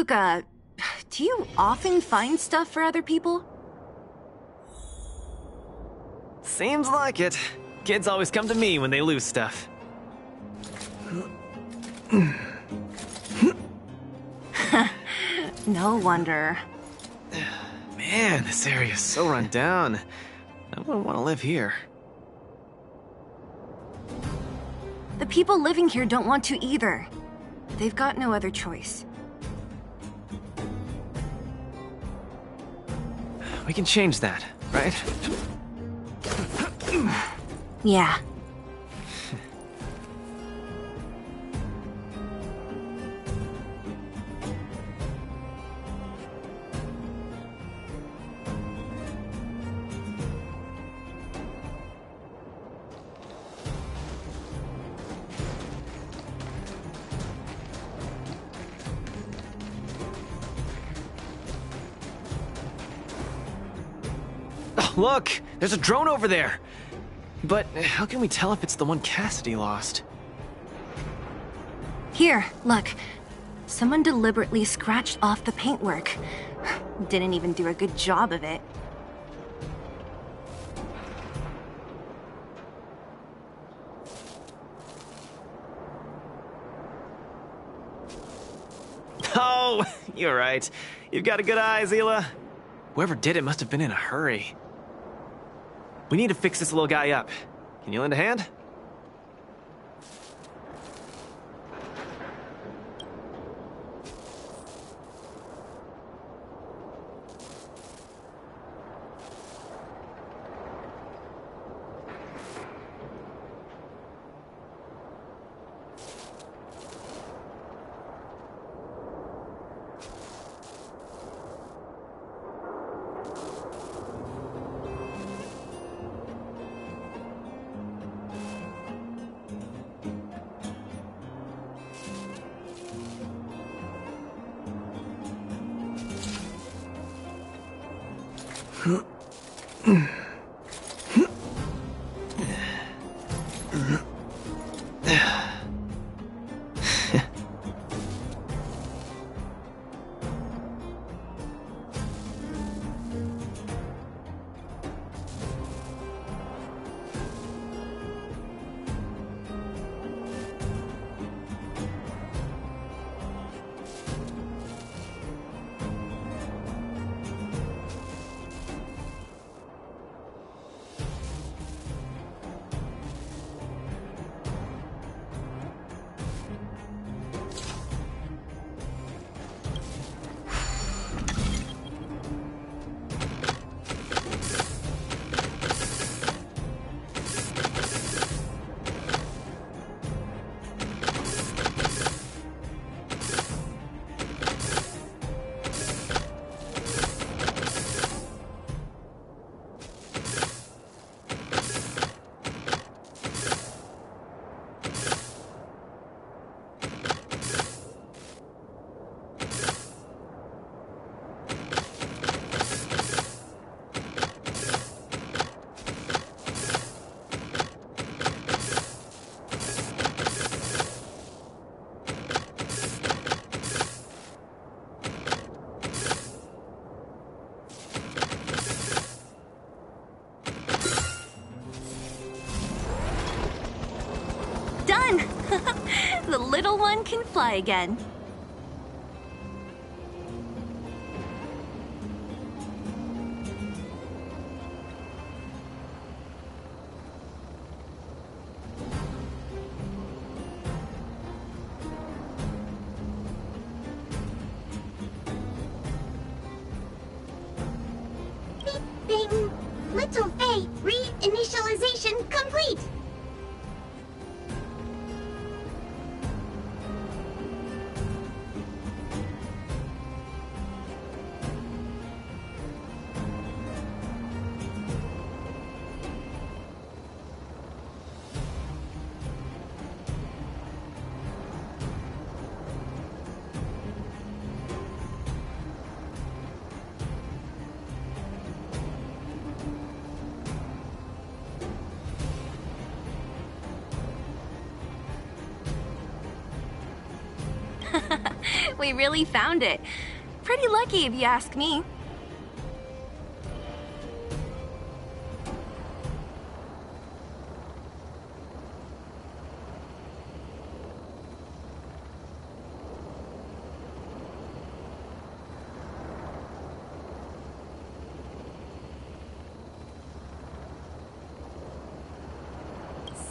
Yuka, do you often find stuff for other people? Seems like it. Kids always come to me when they lose stuff. No wonder. Man, this area is so run down. I wouldn't want to live here. The people living here don't want to either. They've got no other choice. We can change that, right? Yeah. Oh, look! There's a drone over there! But how can we tell if it's the one Cassidy lost? Here, look. Someone deliberately scratched off the paintwork. Didn't even do a good job of it. Oh, you're right. You've got a good eye, Zila. Whoever did it must have been in a hurry. We need to fix this little guy up. Can you lend a hand? Done! The little one can fly again. Bing! Little Faye, reinitialization complete! We really found it. Pretty lucky if you ask me.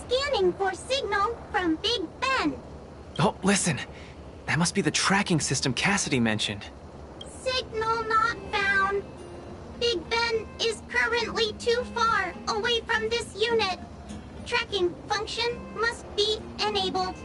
Scanning for signal from Big Ben. Oh, listen. That must be the tracking system Cassidy mentioned. Signal not found. Big Ben is currently too far away from this unit. Tracking function must be enabled.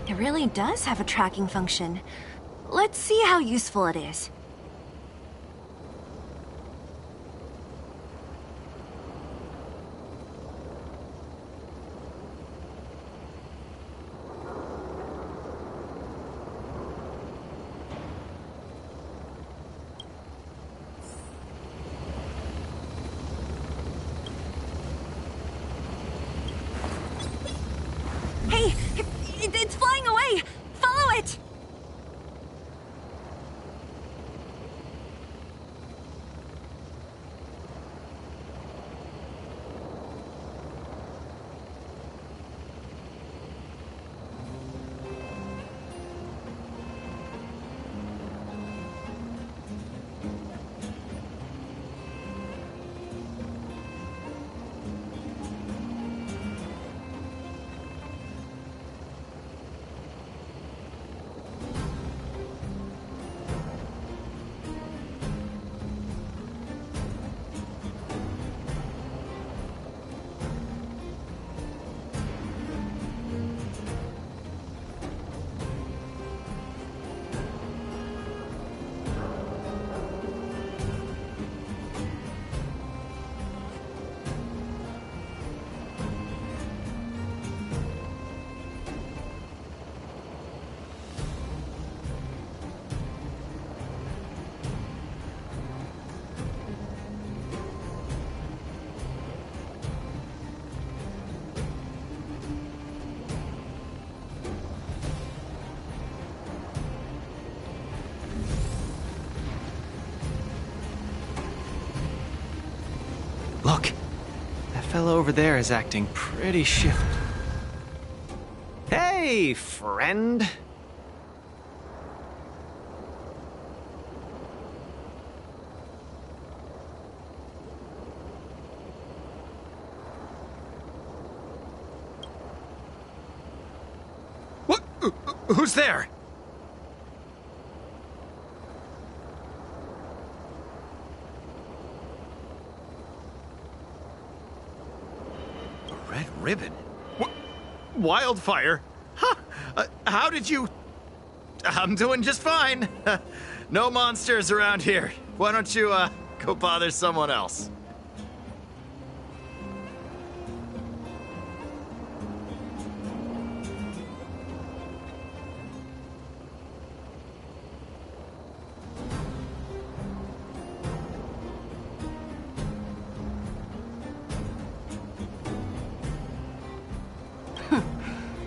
It really does have a tracking function. Let's see how useful it is. Hey! It's flying away! Follow it! Look, that fellow over there is acting pretty shifty. Hey, friend. What? Who's there? Red ribbon? Wildfire? Huh? How did you... I'm doing just fine. No monsters around here. Why don't you, go bother someone else?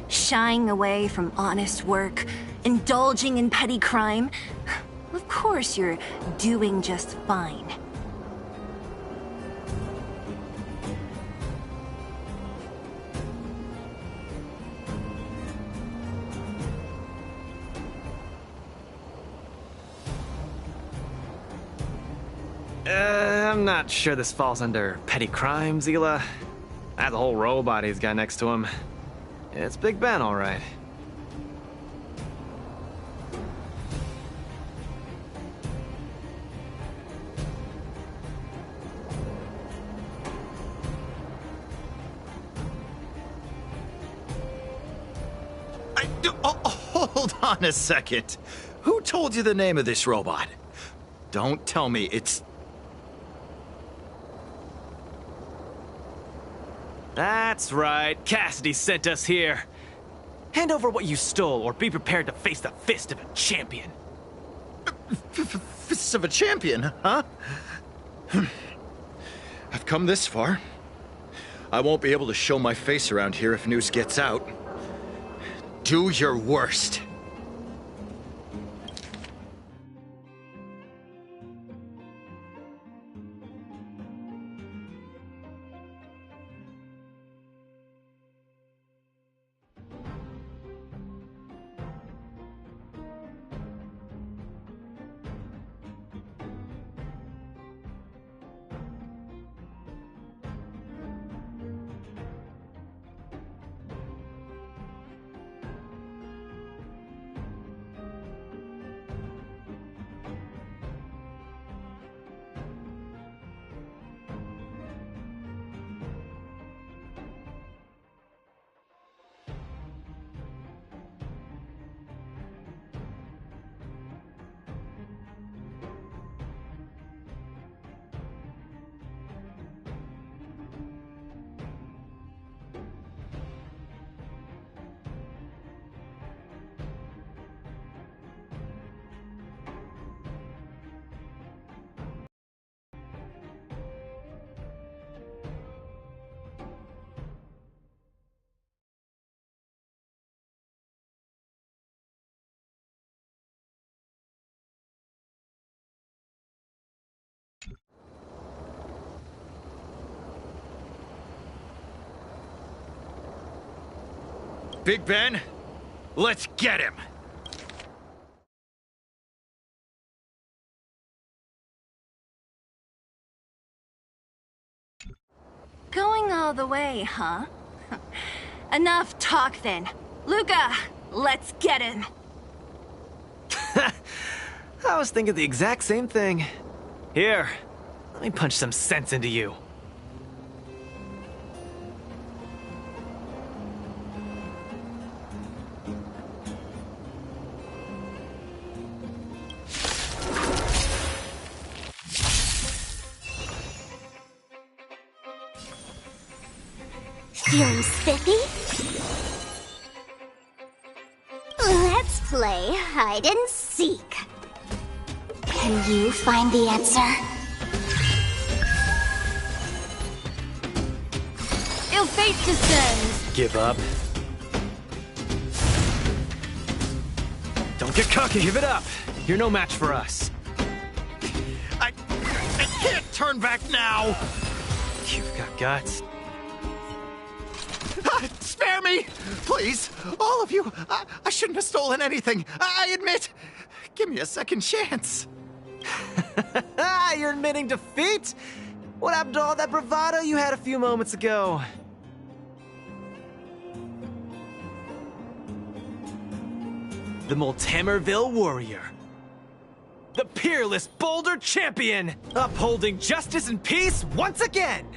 Shying away from honest work, indulging in petty crime. Of course you're doing just fine. I'm not sure this falls under petty crime, Zila. That's a whole robot he's got next to him. It's Big Ben, all right. Hold on a second. Who told you the name of this robot? Don't tell me it's... That's right. Cassidy sent us here. Hand over what you stole, or be prepared to face the fist of a champion. Fists of a champion, huh? I've come this far. I won't be able to show my face around here if news gets out. Do your worst. Big Ben, let's get him! Going all the way, huh? Enough talk then. Luca, let's get him! I was thinking the exact same thing. Here, let me punch some sense into you. Feeling spiffy? Let's play hide and seek. Can you find the answer? Ill fate descends! Give up. Don't get cocky, give it up. You're no match for us. I can't turn back now! You've got guts. Spare me! Please! All of you! I shouldn't have stolen anything! I admit! Give me a second chance! You're admitting defeat? What happened to all that bravado you had a few moments ago? The Multamerville Warrior. The peerless Boulder Champion! Upholding justice and peace once again!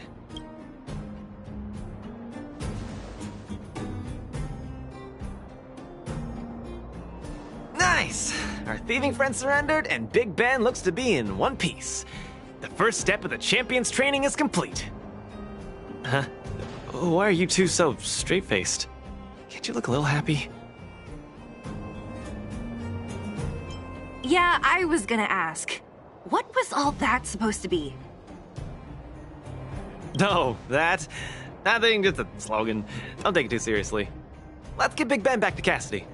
Nice! Our thieving friend surrendered, and Big Ben looks to be in one piece. The first step of the champion's training is complete. Huh? Why are you two so straight-faced? Can't you look a little happy? Yeah, I was gonna ask. What was all that supposed to be? No, that... Nothing, just a slogan. Don't take it too seriously. Let's get Big Ben back to Cassidy.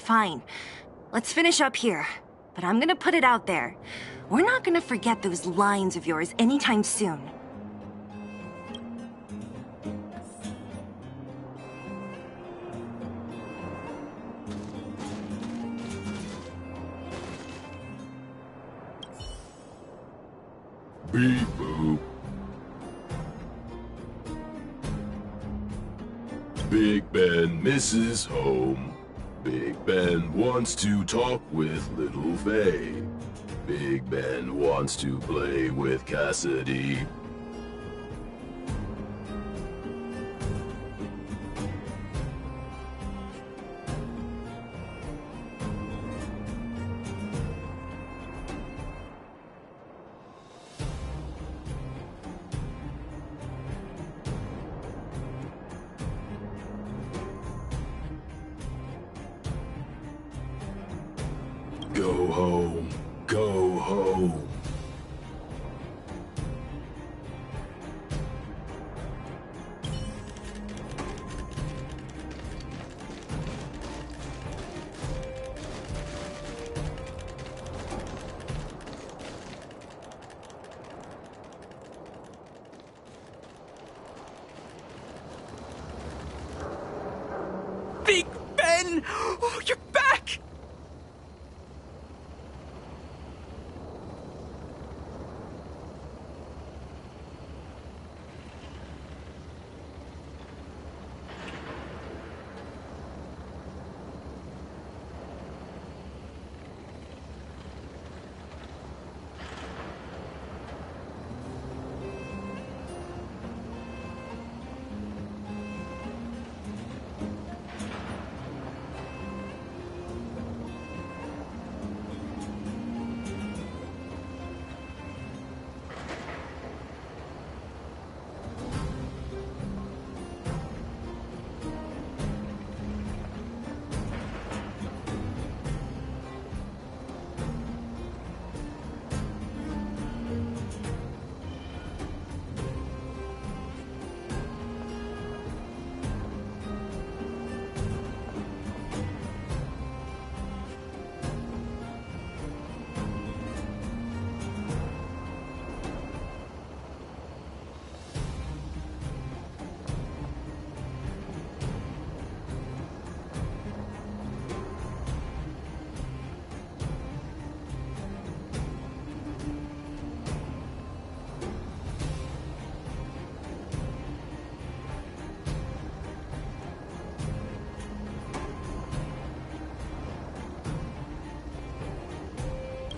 Fine. Let's finish up here. But I'm gonna put it out there. We're not gonna forget those lines of yours anytime soon. Beep boop. Big Ben misses home. Big Ben wants to talk with Little Faye. Big Ben wants to play with Cassidy. Go home. Go home. Big Ben! Oh, you're back!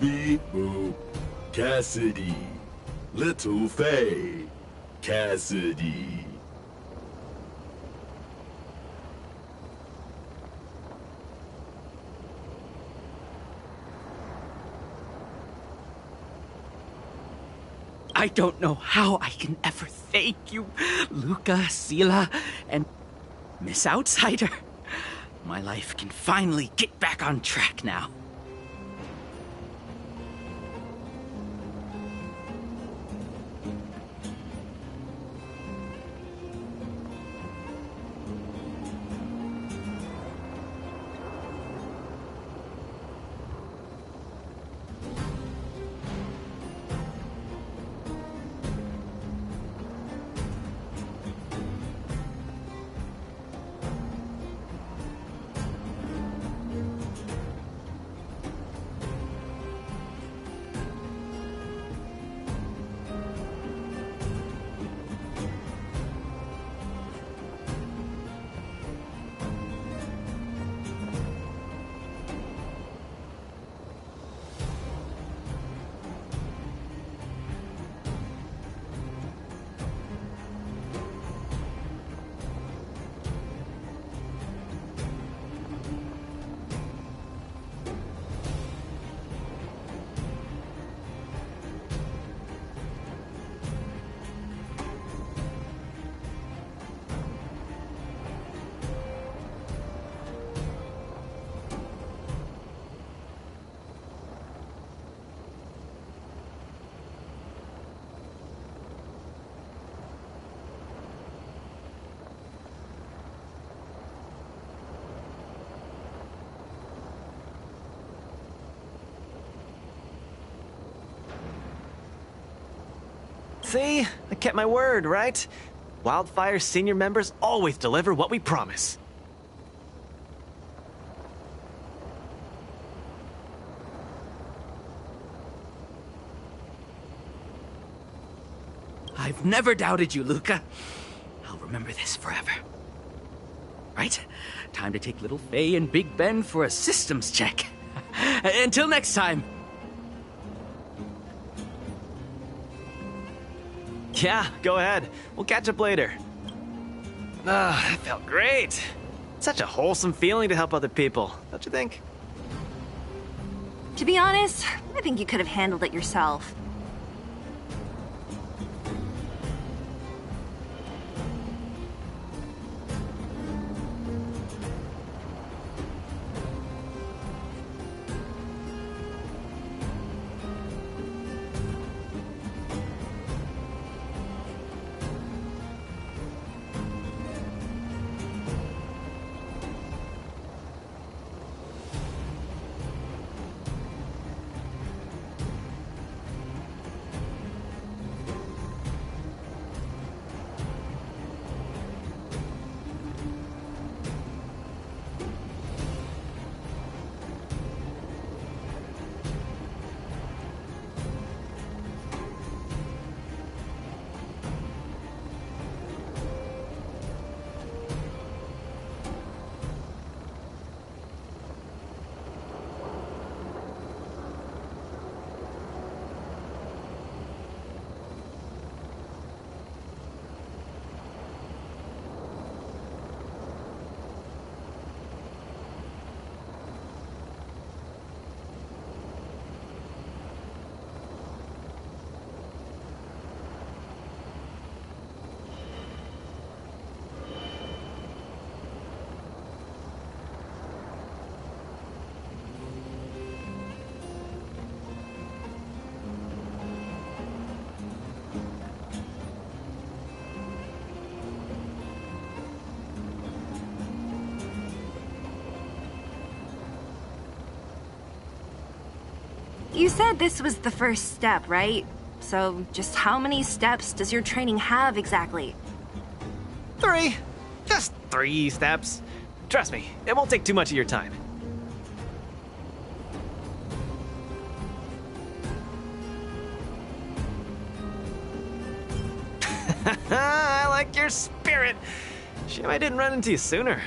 Beep boop. Cassidy. Little Faye. Cassidy. I don't know how I can ever thank you, Luca, Sela, and Miss Outsider. My life can finally get back on track now. See? I kept my word, right? Wildfire's senior members always deliver what we promise. I've never doubted you, Luca. I'll remember this forever. Right? Time to take little Faye and Big Ben for a systems check. Until next time. Yeah, go ahead. We'll catch up later. That felt great. Such a wholesome feeling to help other people, don't you think? To be honest, I think you could have handled it yourself. You said this was the first step, right? So just how many steps does your training have exactly? 3. Just 3 steps. Trust me, it won't take too much of your time. I like your spirit. Shame I didn't run into you sooner.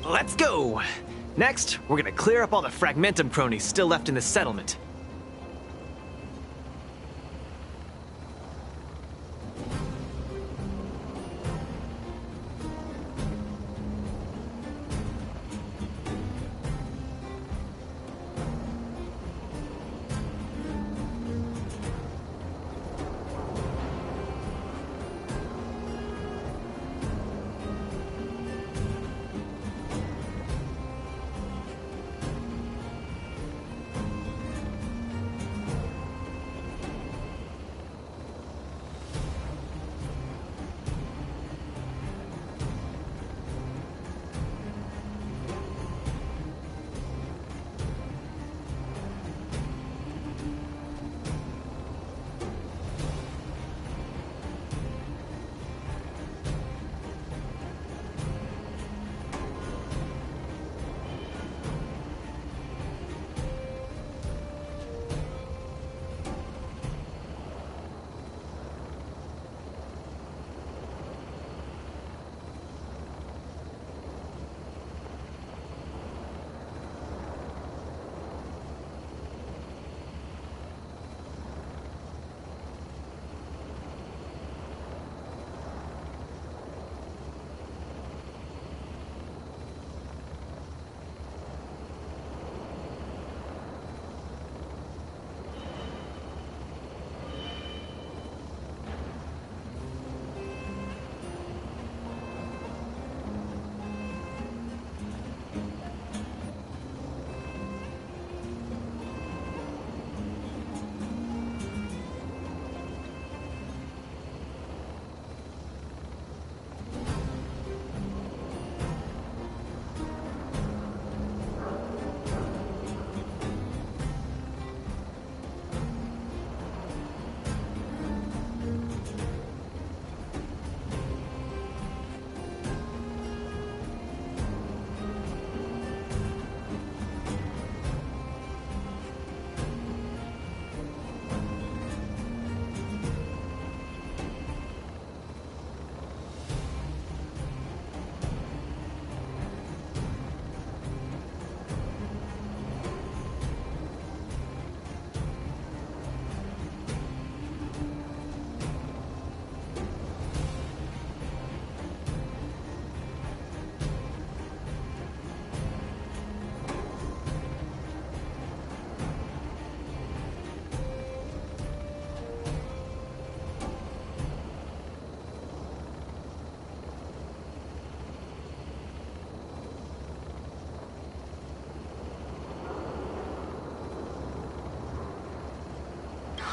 Let's go! Next, we're gonna clear up all the Fragmentum cronies still left in this settlement.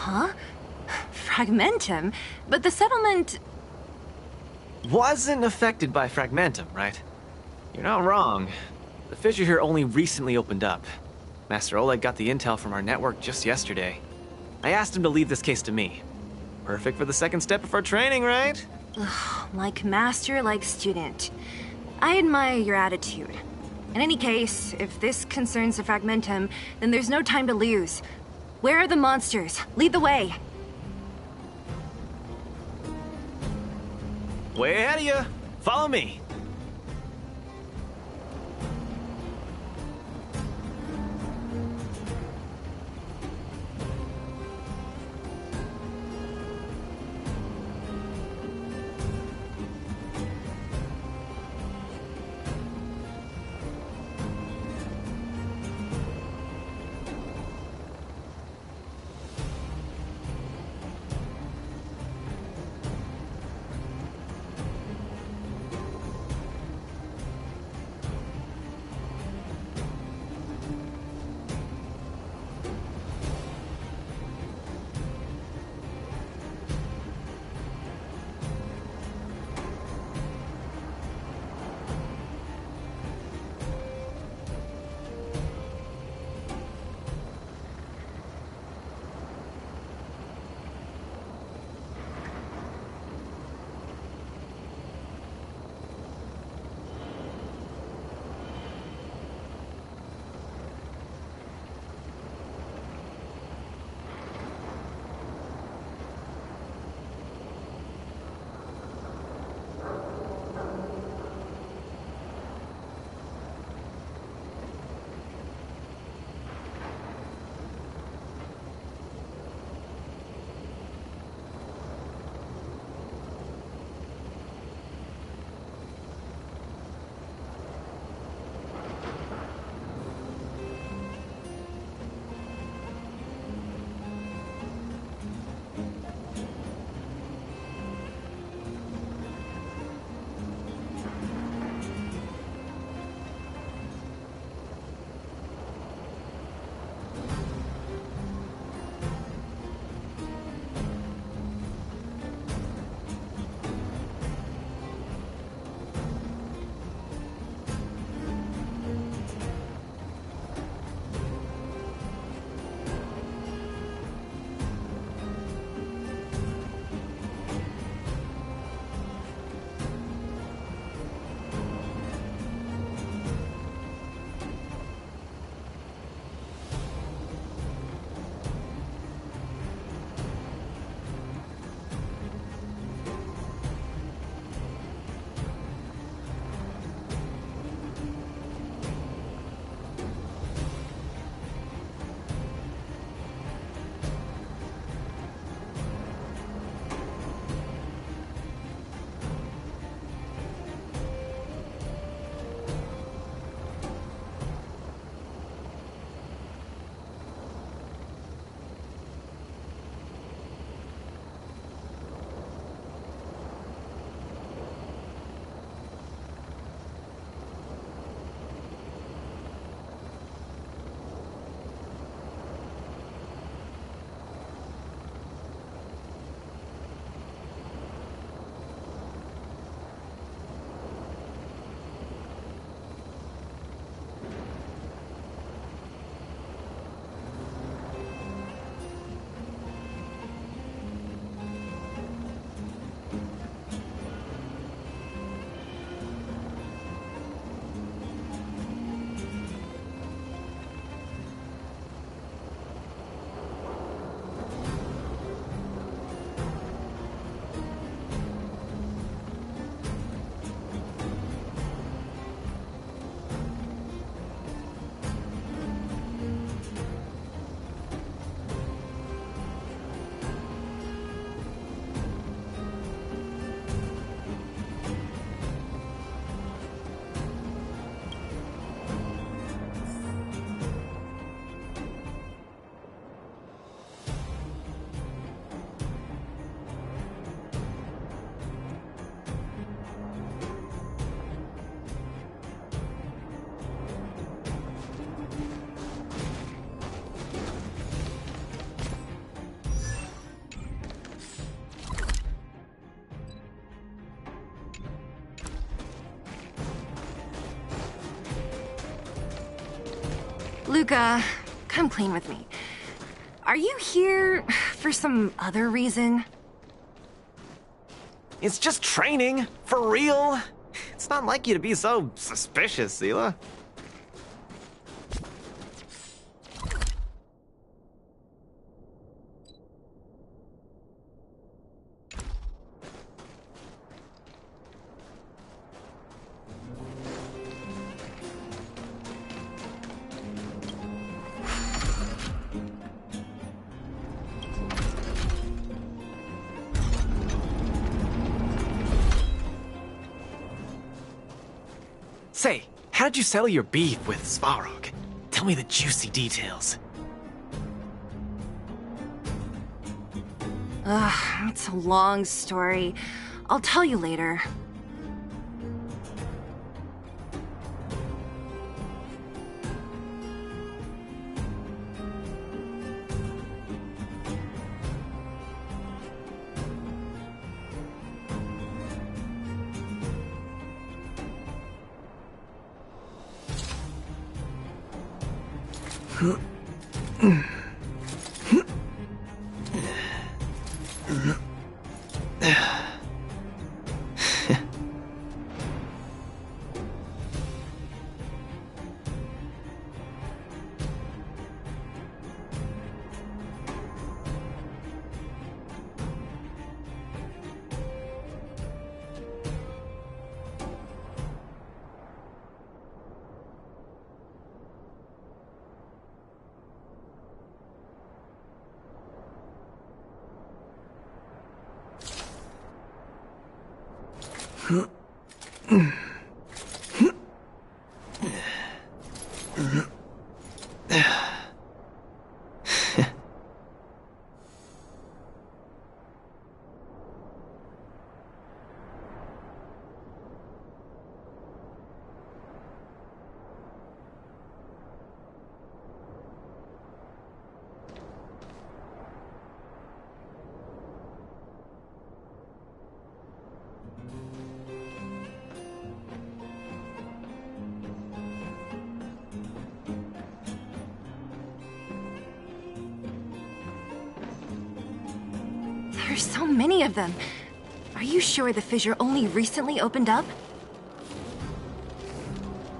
Huh? Fragmentum? But the settlement... Wasn't affected by Fragmentum, right? You're not wrong. The fissure here only recently opened up. Master Oleg got the intel from our network just yesterday. I asked him to leave this case to me. Perfect for the second step of our training, right? Like master, like student. I admire your attitude. In any case, if this concerns the Fragmentum, then there's no time to lose. Where are the monsters? Lead the way. Way ahead of you. Follow me. Luca, come clean with me. Are you here for some other reason? It's just training, for real. It's not like you to be so suspicious, Seela. Say, how did you settle your beef with Svarog? Tell me the juicy details. Ugh, it's a long story. I'll tell you later. There's so many of them. Are you sure the fissure only recently opened up?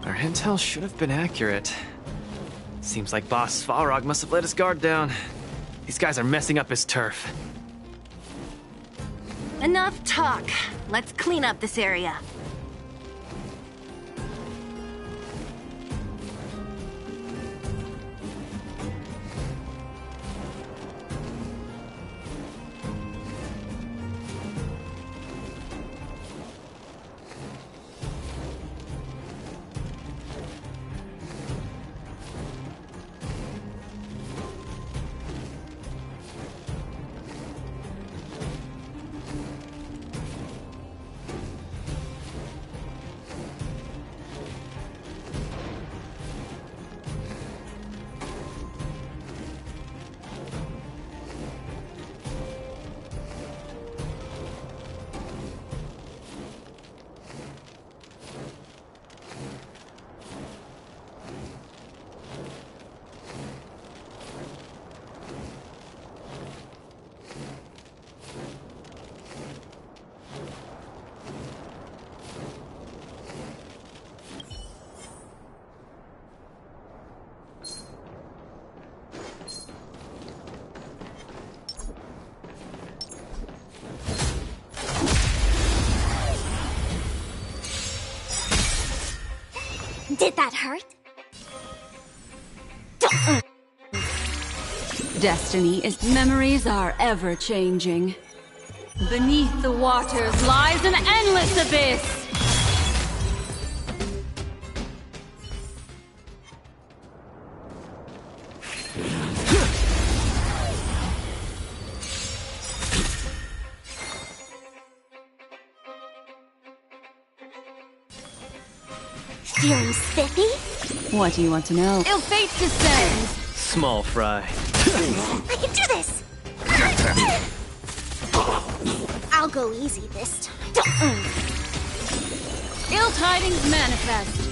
Our intel should have been accurate. Seems like Boss Svarog must have let his guard down. These guys are messing up his turf. Enough talk. Let's clean up this area. Did that hurt? Destiny is memories are ever changing. Beneath the waters lies an endless abyss. Feeling spiffy? What do you want to know? Ill fate descends. Small fry. I can do this! I'll go easy this time. Ill tidings manifest.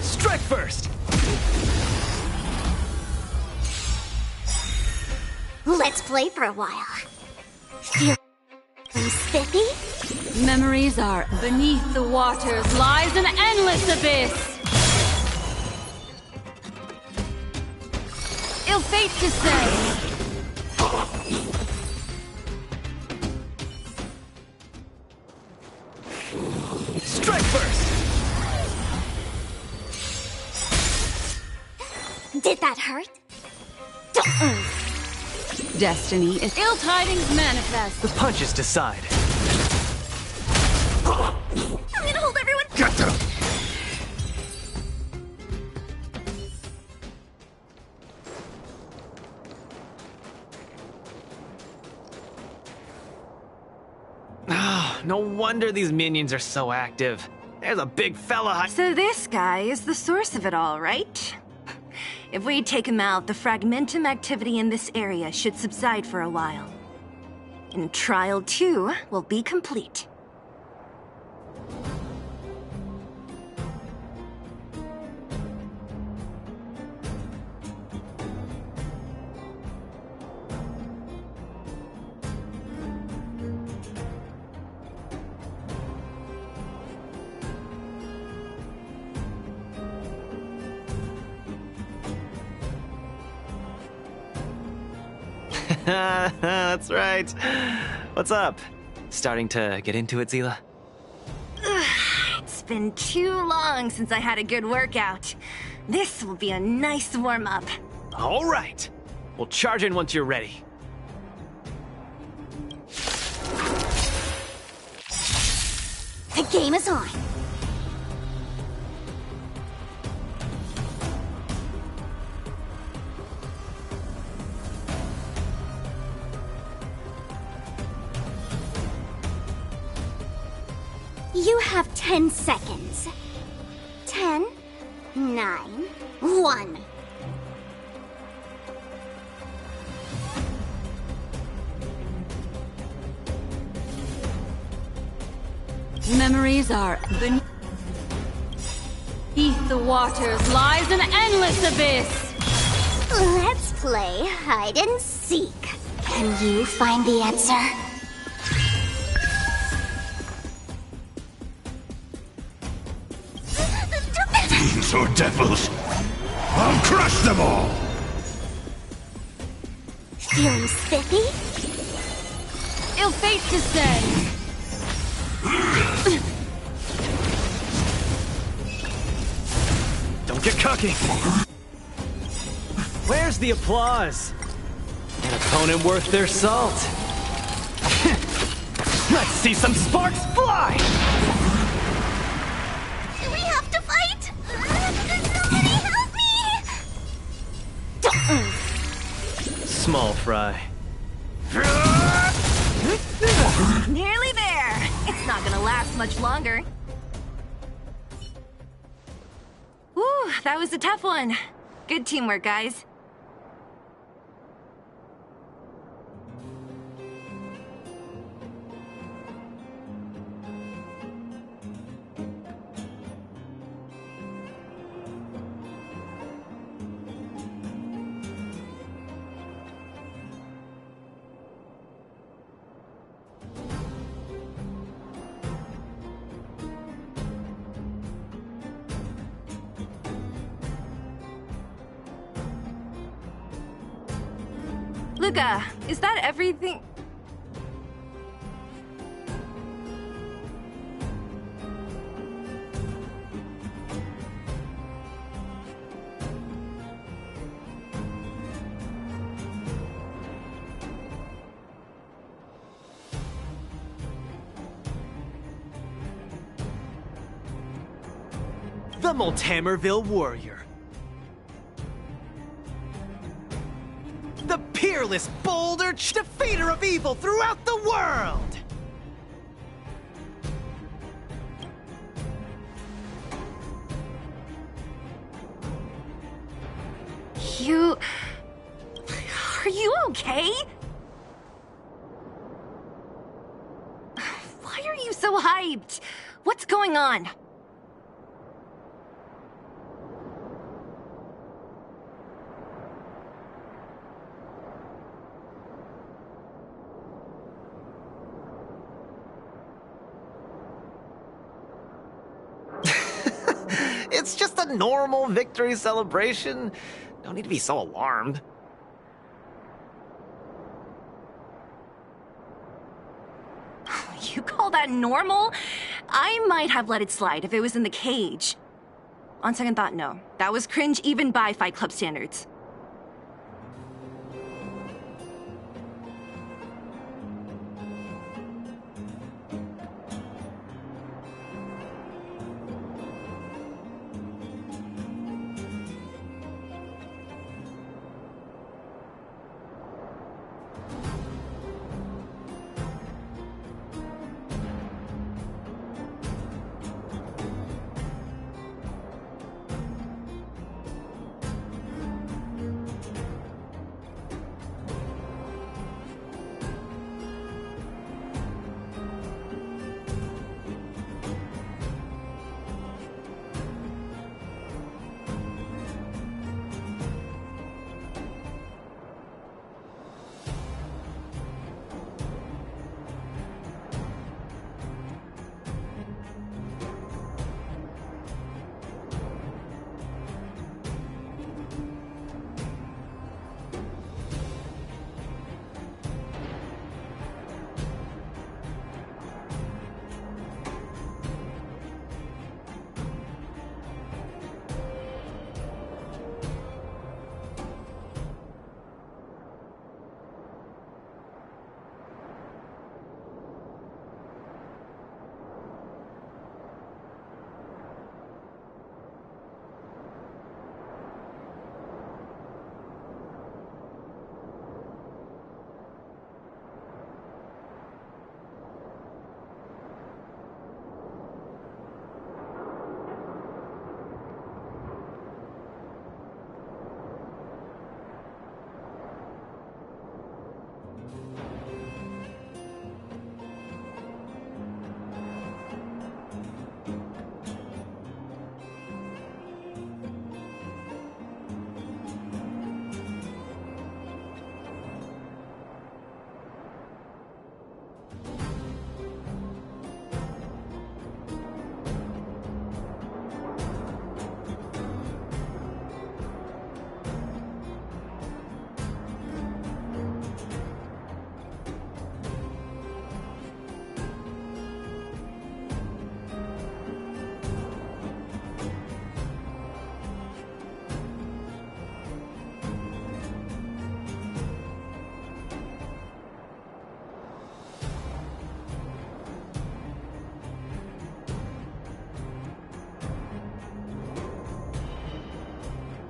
Strike first! Let's play for a while. Feeling spiffy? Memories are beneath the waters lies an endless abyss. Ill fate to say. Strike first! Did that hurt? Don't move. Destiny is ill tidings manifest. The punches decide. I'm gonna hold everyone. Get them! No wonder these minions are so active. There's a big fella. So this guy is the source of it all, right? If we take him out, the fragmentum activity in this area should subside for a while. And Trial 2 will be complete. That's right. What's up? Starting to get into it, Zila? It's been too long since I had a good workout. This will be a nice warm-up. All right. We'll charge in once you're ready. The game is on. You have 10 seconds. 10, 9, 1. Memories are beneath the waters lies an endless abyss. Let's play hide and seek. Can you find the answer? Fiends or devils, I'll crush them all! Feeling spiffy? Ill fate to say. Don't get cocky. Where's the applause? An opponent worth their salt. Let's see some sparks fly! Do we have to fight? Somebody help me! Don't move. Small fry. Nearly there. It's not gonna last much longer. Whew, that was a tough one. Good teamwork, guys. Luca, is that everything? The Moltamerville Warrior. The peerless, boulder defeater of evil throughout the world! You... Are you okay? Why are you so hyped? What's going on? It's just a normal victory celebration. Don't need to be so alarmed. You call that normal? I might have let it slide if it was in the cage. On second thought, no. That was cringe even by Fight Club standards.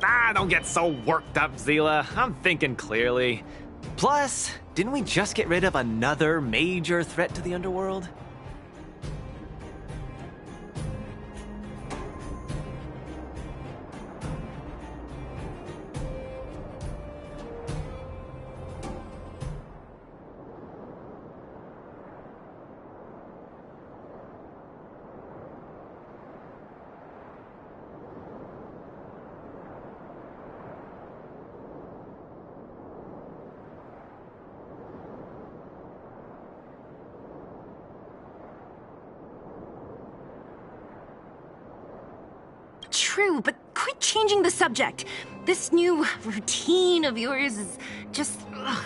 Ah, don't get so worked up, Zila. I'm thinking clearly. Plus, didn't we just get rid of another major threat to the underworld? True, but quit changing the subject. This new routine of yours is just... ugh.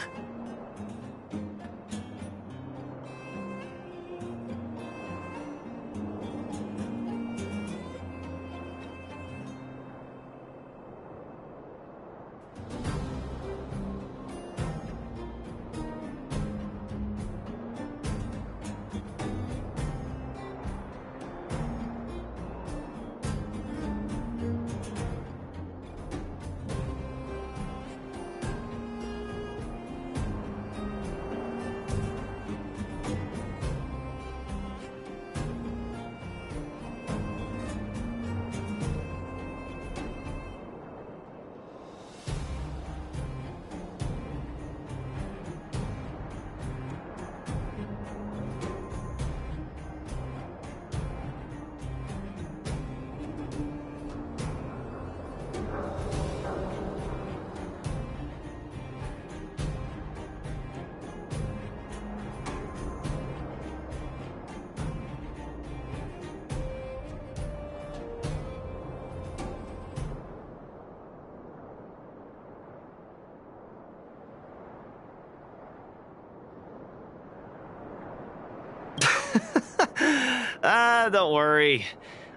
Don't worry.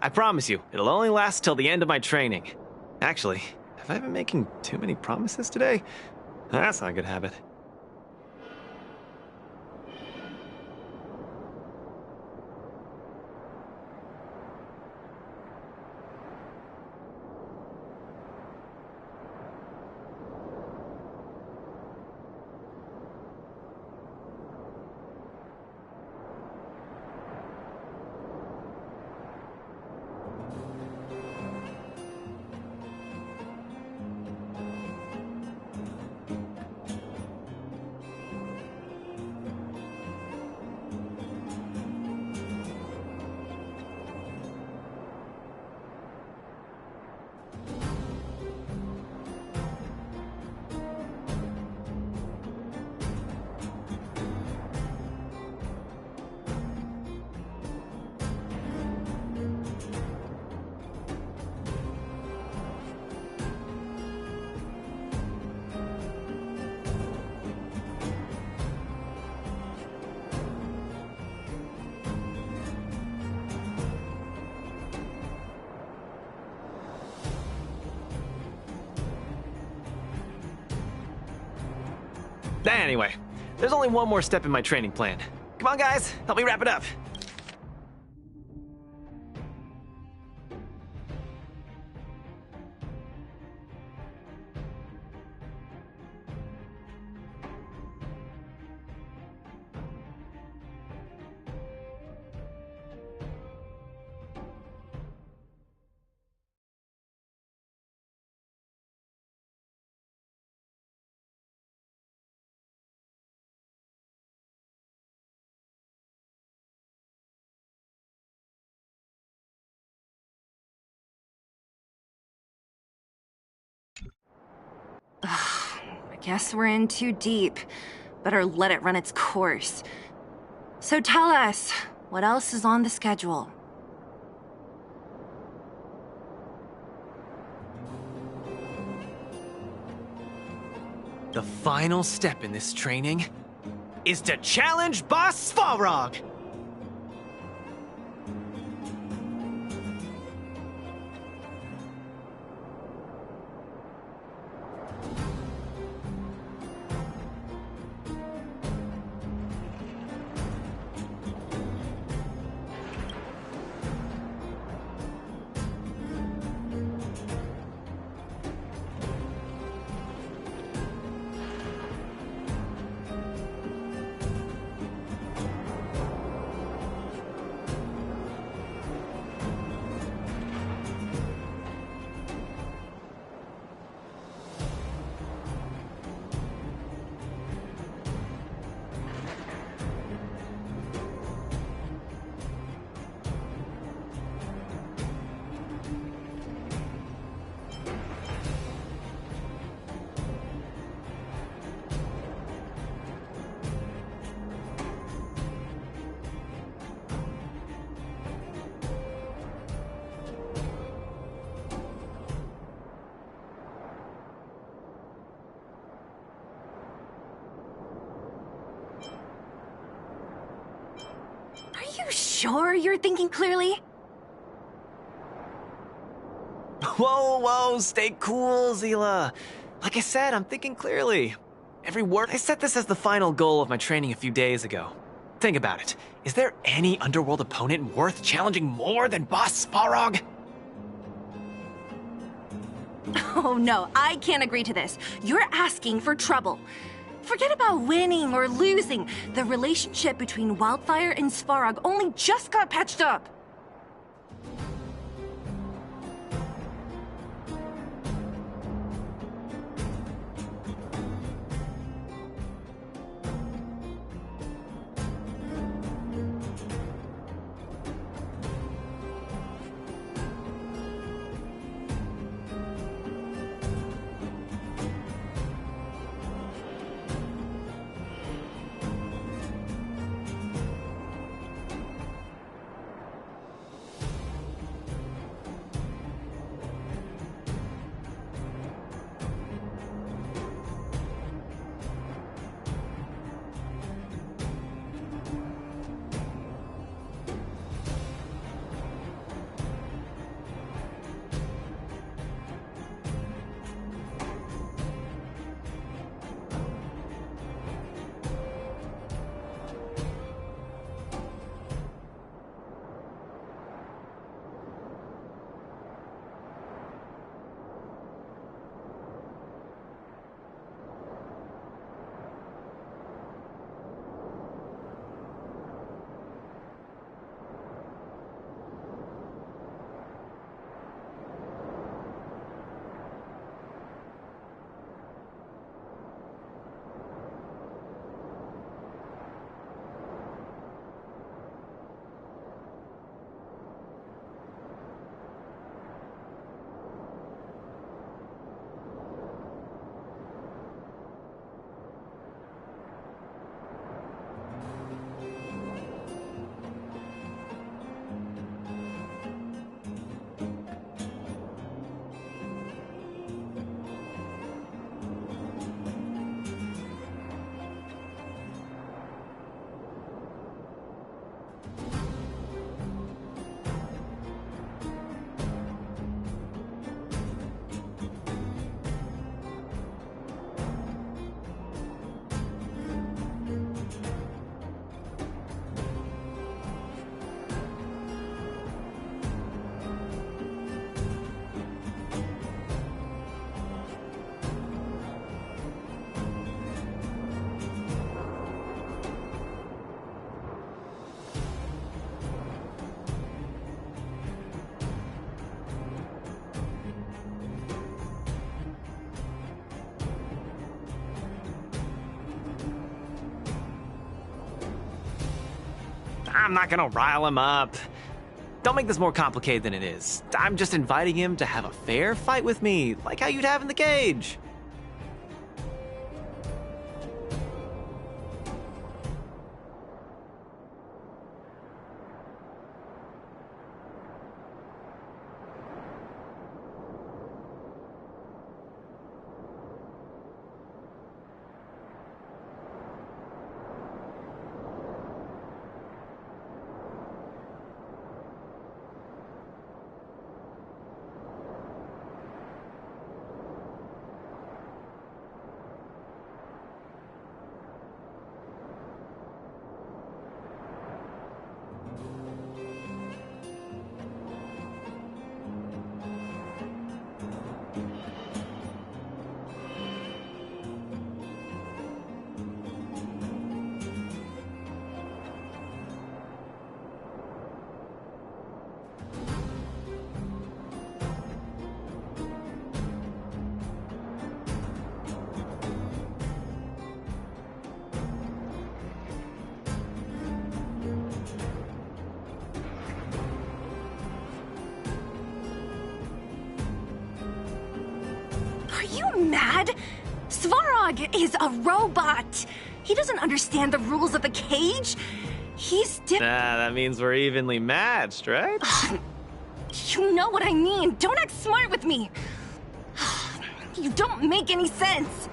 I promise you, it'll only last till the end of my training. Actually, have I been making too many promises today? That's not a good habit. Anyway, there's only one more step in my training plan. Come on, guys, help me wrap it up. I guess we're in too deep. Better let it run its course. So tell us, what else is on the schedule? The final step in this training is to challenge Boss Svarog! Are you sure you're thinking clearly? Whoa, whoa, stay cool, Zila. Like I said, I'm thinking clearly. Every word. I set this as the final goal of my training a few days ago. Think about it. Is there any underworld opponent worth challenging more than Boss Svarog? Oh no, I can't agree to this. You're asking for trouble. Forget about winning or losing. The relationship between Wildfire and Svarog only just got patched up. I'm not gonna rile him up. Don't make this more complicated than it is. I'm just inviting him to have a fair fight with me, like how you'd have in the cage. Are you mad? Svarog is a robot. He doesn't understand the rules of the cage. He's That means we're evenly matched, right? You know what I mean. Don't act smart with me. You don't make any sense.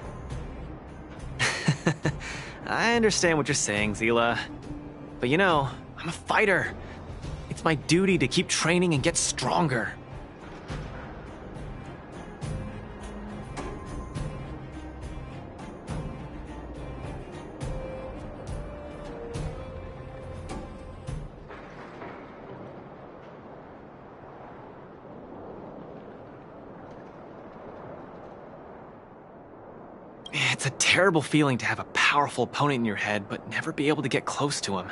I understand what you're saying, Zila. But you know, I'm a fighter. It's my duty to keep training and get stronger. It's a terrible feeling to have a powerful opponent in your head, but never be able to get close to him.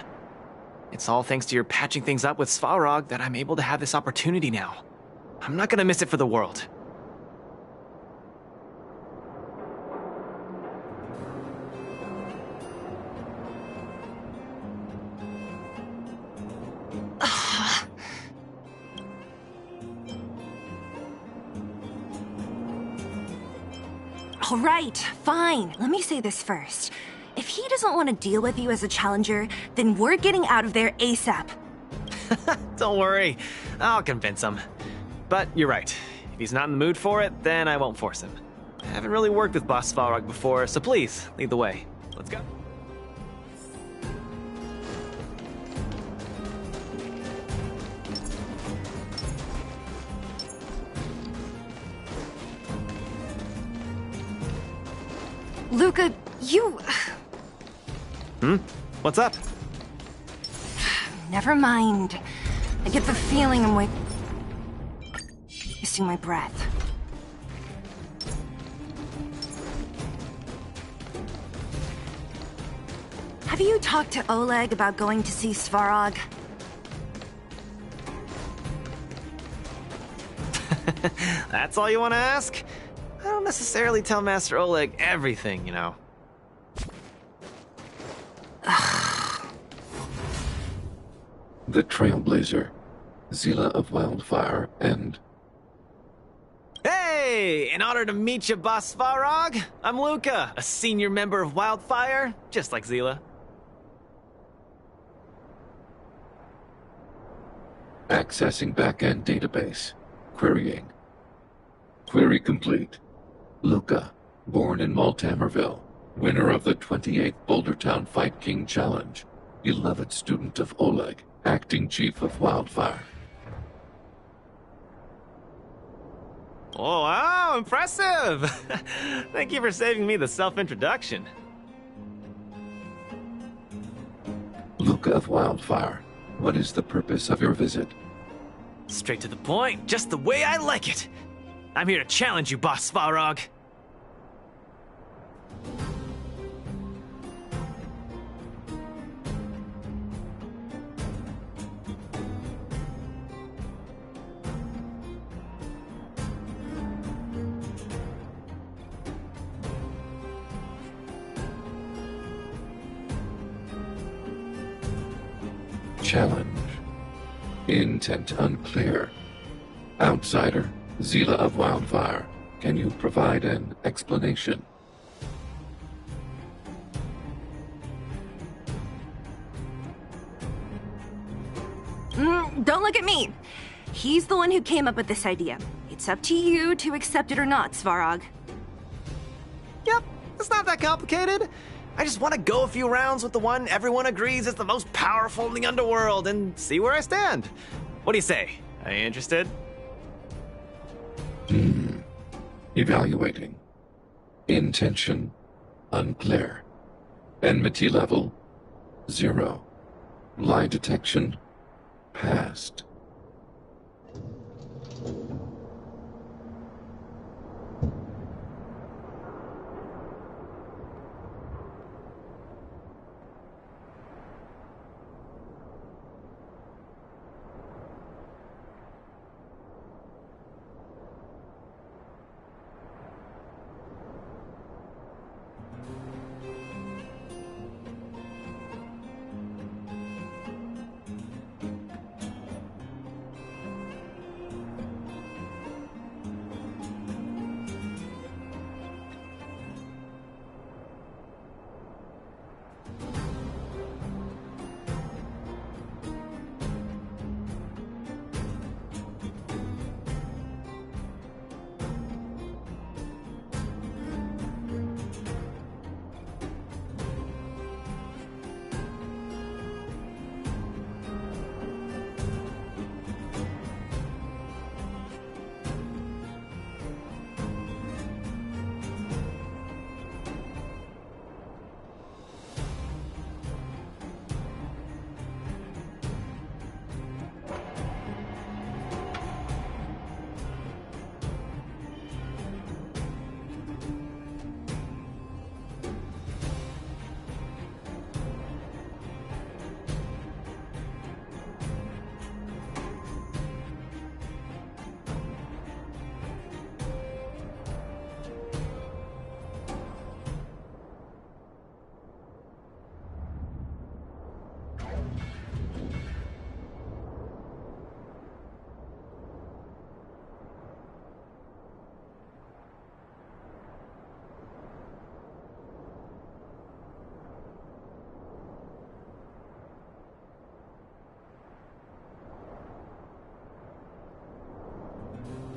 It's all thanks to your patching things up with Svarog that I'm able to have this opportunity now. I'm not gonna miss it for the world. All right, fine. Let me say this first. If he doesn't want to deal with you as a challenger, then we're getting out of there ASAP. Don't worry, I'll convince him. But you're right. If he's not in the mood for it, then I won't force him. I haven't really worked with Boss Svarog before, so please, lead the way. Let's go. Luca, you... What's up? Never mind. I get the feeling I'm wasting my breath. Have you talked to Oleg about going to see Svarog? That's all you want to ask? I don't necessarily tell Master Oleg everything, you know. The Trailblazer, Zila of Wildfire, and... Hey! In honor to meet you, Boss Svarog, I'm Luca, a senior member of Wildfire, just like Zila. Accessing backend database. Querying. Query complete. Luca, born in Maltamerville, winner of the 28th Bouldertown Fight King Challenge, beloved student of Oleg, acting chief of Wildfire. Oh, wow, impressive! Thank you for saving me the self-introduction. Luca of Wildfire, what is the purpose of your visit? Straight to the point, just the way I like it. I'm here to challenge you, Boss Svarog. Challenge. Intent unclear. Outsider, Zila of Wildfire, can you provide an explanation? Don't look at me. He's the one who came up with this idea. It's up to you to accept it or not, Svarog. Yep, it's not that complicated. I just want to go a few rounds with the one everyone agrees is the most powerful in the underworld and see where I stand. What do you say? Are you interested? Evaluating. Intention unclear. Enmity level 0. Lie detection passed.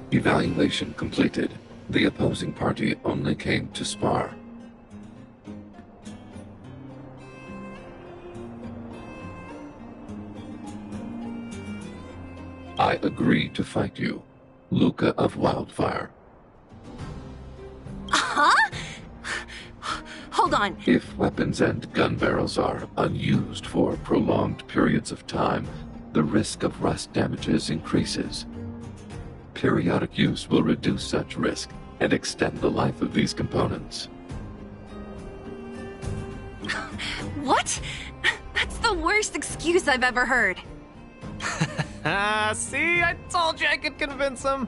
Evaluation completed. The opposing party only came to spar. I agree to fight you, Luca of Wildfire. Huh? Hold on. If weapons and gun barrels are unused for prolonged periods of time, the risk of rust damages increases. Periodic use will reduce such risk and extend the life of these components. What? That's the worst excuse I've ever heard. See, I told you I could convince him.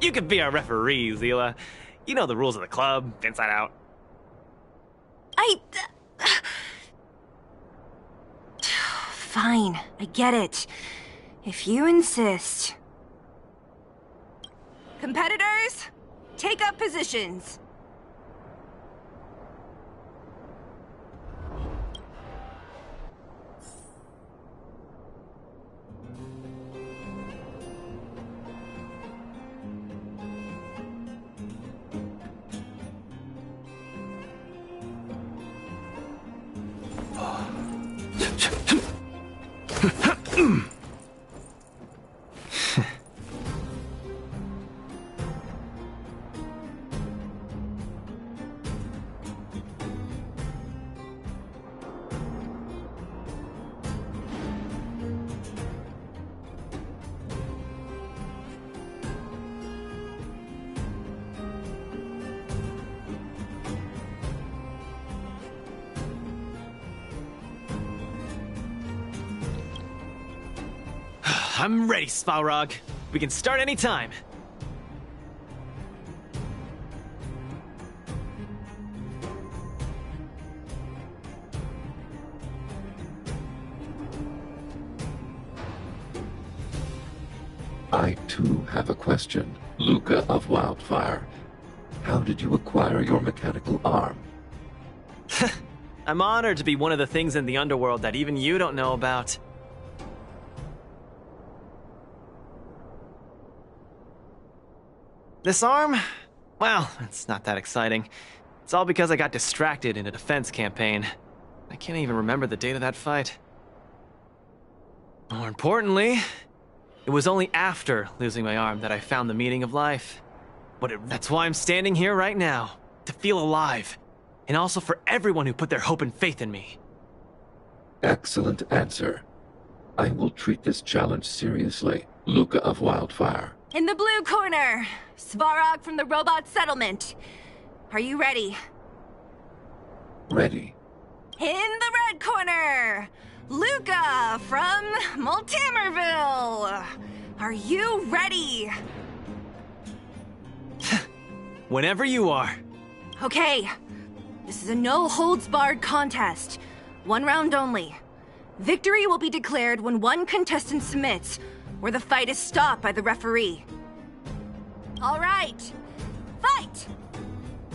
You could be our referee, Zila. You know the rules of the club, inside out. Fine, I get it. If you insist. Competitors, take up positions. I'm ready, Svarog. We can start anytime. I too have a question. Luca of Wildfire. How did you acquire your mechanical arm? I'm honored to be one of the things in the underworld that even you don't know about. This arm? Well, it's not that exciting. It's all because I got distracted in a defense campaign. I can't even remember the date of that fight. More importantly, it was only after losing my arm that I found the meaning of life. That's why I'm standing here right now, to feel alive. And also for everyone who put their hope and faith in me. Excellent answer. I will treat this challenge seriously. Luca of Wildfire. In the blue corner, Svarog from the Robot Settlement. Are you ready? Ready. In the red corner, Luca from Multimerville. Are you ready? Whenever you are. Okay. This is a no-holds-barred contest. 1 round only. Victory will be declared when one contestant submits, or the fight is stopped by the referee. All right. Fight!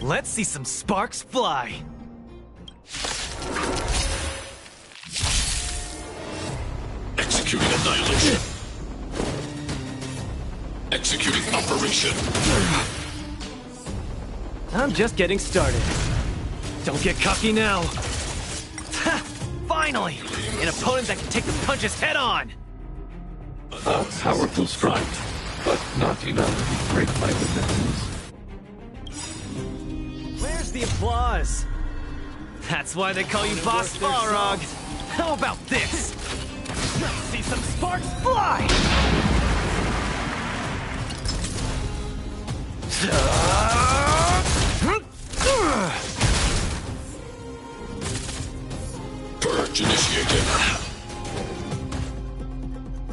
Let's see some sparks fly. Executing annihilation. Executing operation. I'm just getting started. Don't get cocky now. Ha! Finally! An opponent that can take the punches head on! A powerful strike, but not enough to break my defenses. Where's the applause? That's why they call you Boss Balrog. How about this? Let's see some sparks fly! Purge initiated.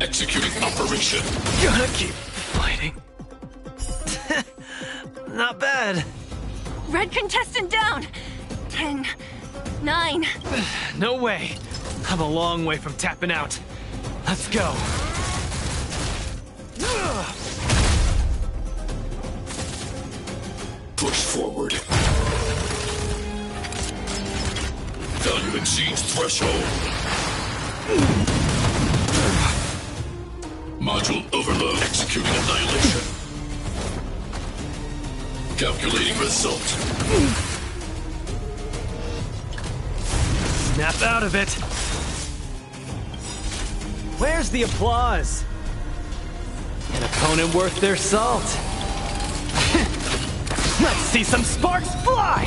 Executing operation. Gonna keep fighting. Not bad. Red contestant down. 10, 9. No way. I'm a long way from tapping out. Let's go. Push forward. Value exceeds threshold. Module overload. Executing annihilation. Calculating result. Snap out of it. Where's the applause? An opponent worth their salt. Let's see some sparks fly!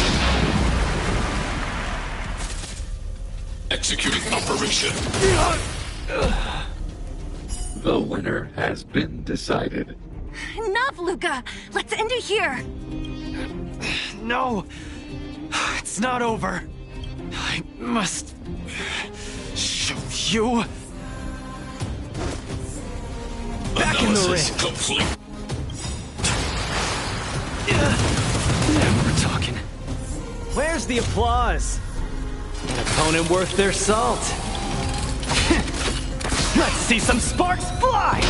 Executing operation. The winner has been decided. Enough, Luca. Let's end it here. No, it's not over. I must show you. Back in the Analysis ring. complete. Where's the applause? An opponent worth their salt. Let's see some sparks fly!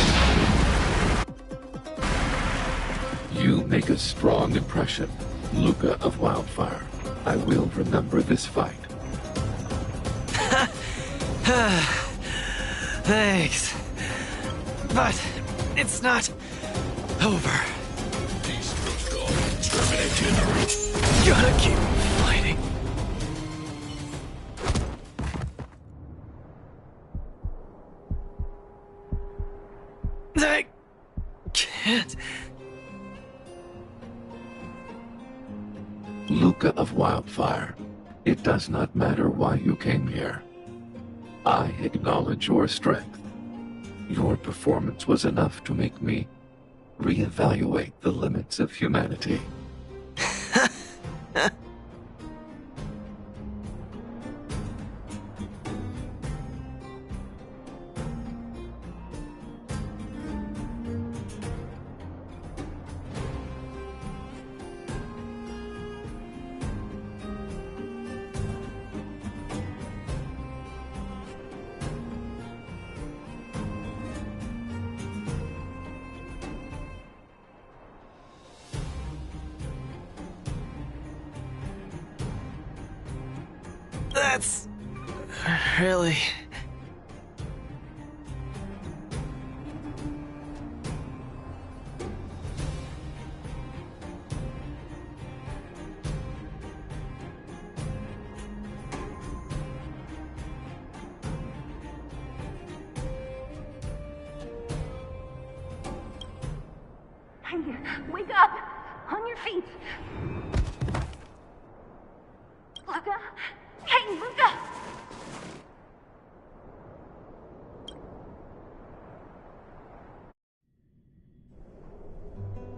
You make a strong impression, Luca of Wildfire. I will remember this fight. Thanks. But it's not over. Gotta keep fighting. I can't. Luca of Wildfire, it does not matter why you came here. I acknowledge your strength. Your performance was enough to make me reevaluate the limits of humanity. That's really... Hey, wake up! On your feet! Luca? Hey, Luca!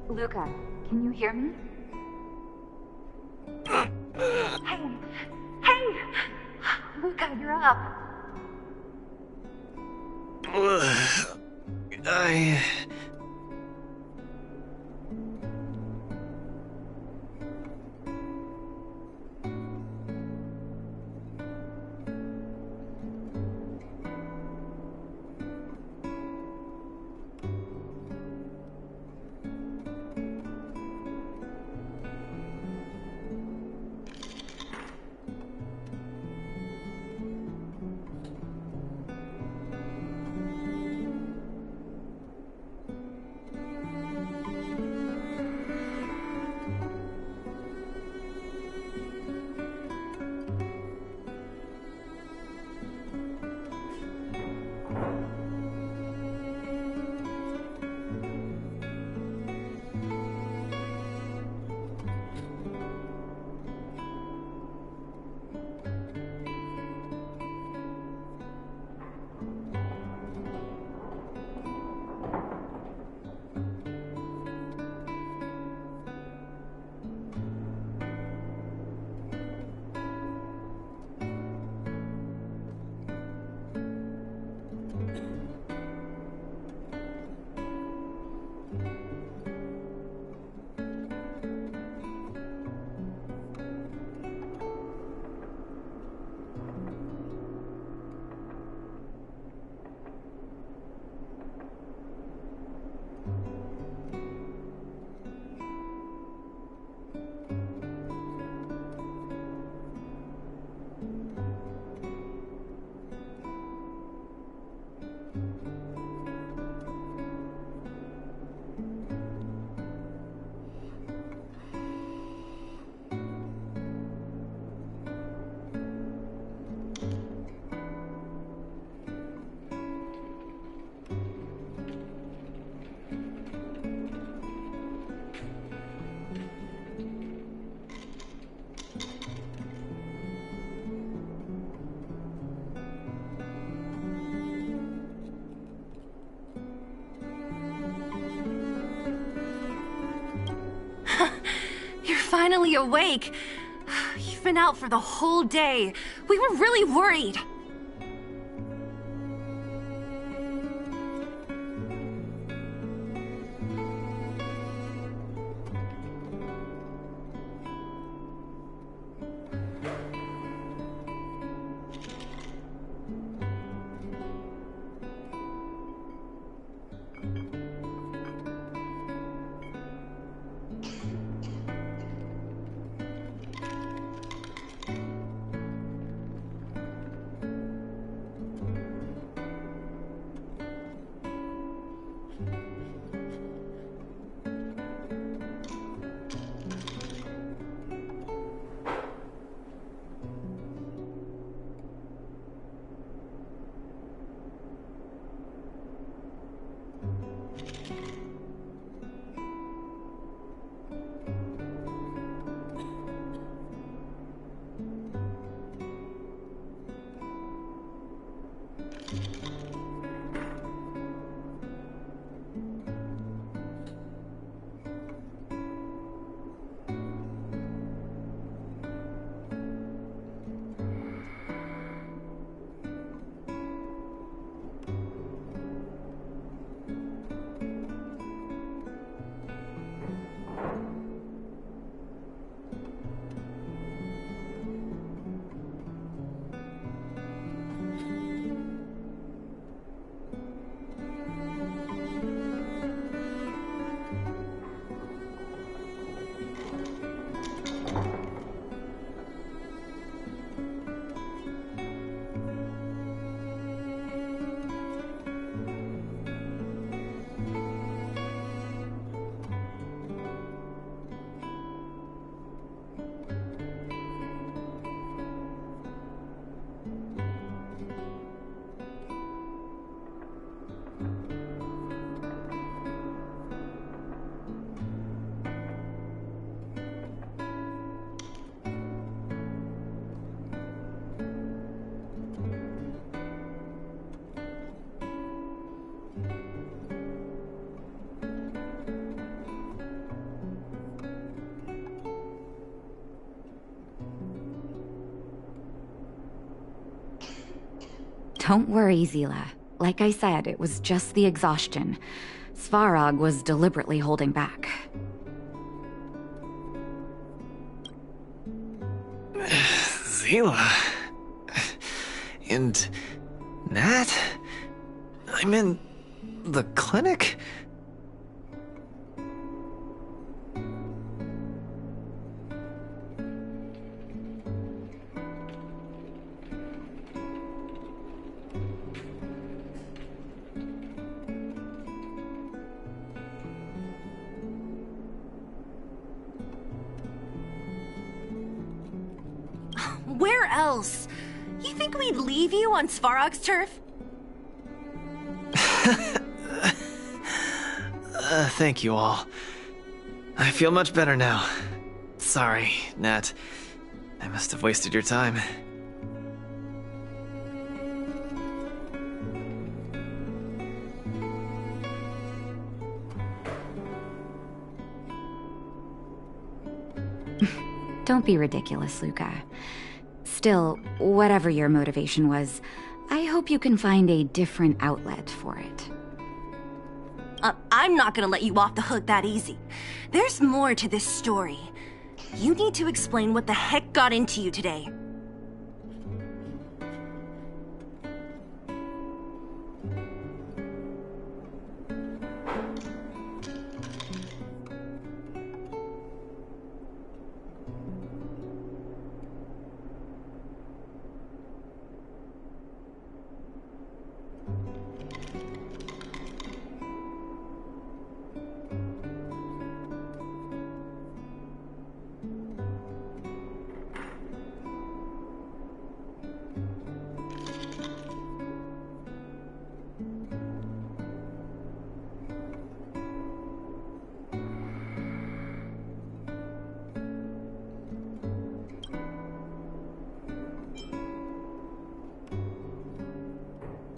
Luca, can you hear me? Hey! Hey! Luca, you're up! I... Finally awake. You've been out for the whole day. We were really worried. Don't worry, Zila. Like I said, it was just the exhaustion. Svarog was deliberately holding back. Zila. And Nat? I'm in the clinic? Where else? You think we'd leave you on Svarog's turf? Thank you all. I feel much better now. Sorry, Nat. I must have wasted your time. Don't be ridiculous, Luca. Still, whatever your motivation was, I hope you can find a different outlet for it. I'm not gonna let you off the hook that easy. There's more to this story. You need to explain what the heck got into you today.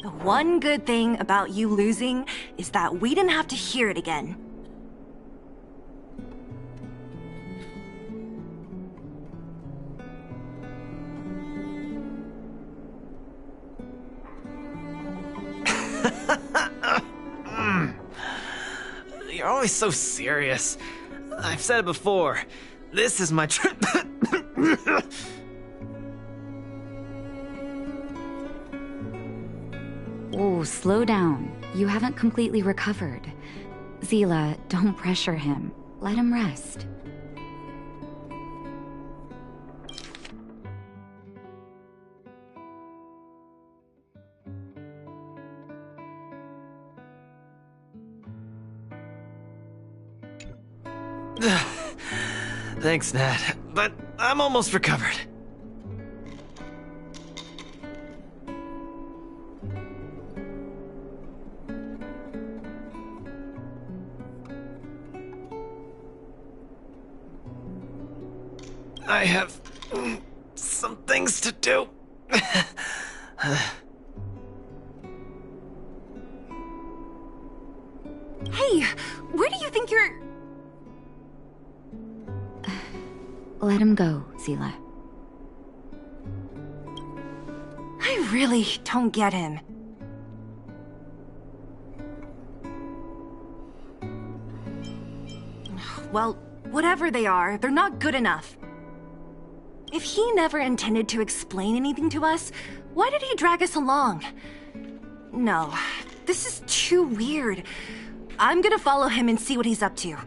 The one good thing about you losing is that we didn't have to hear it again. You're always so serious. I've said it before. This is my trip. Oh, slow down. You haven't completely recovered. Zila, don't pressure him. Let him rest. Thanks, Nat, but I'm almost recovered. I have some things to do. Hey, where do you think you're... Let him go, Zila. I really don't get him. Well, whatever they are, they're not good enough. If he never intended to explain anything to us, why did he drag us along? No, this is too weird. I'm gonna follow him and see what he's up to.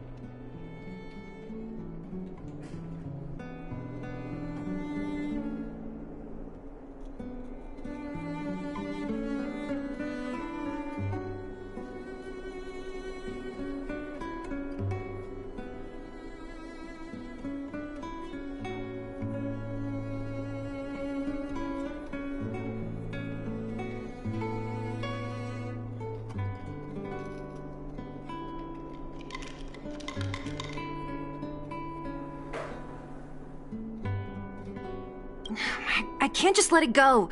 I can't just let it go.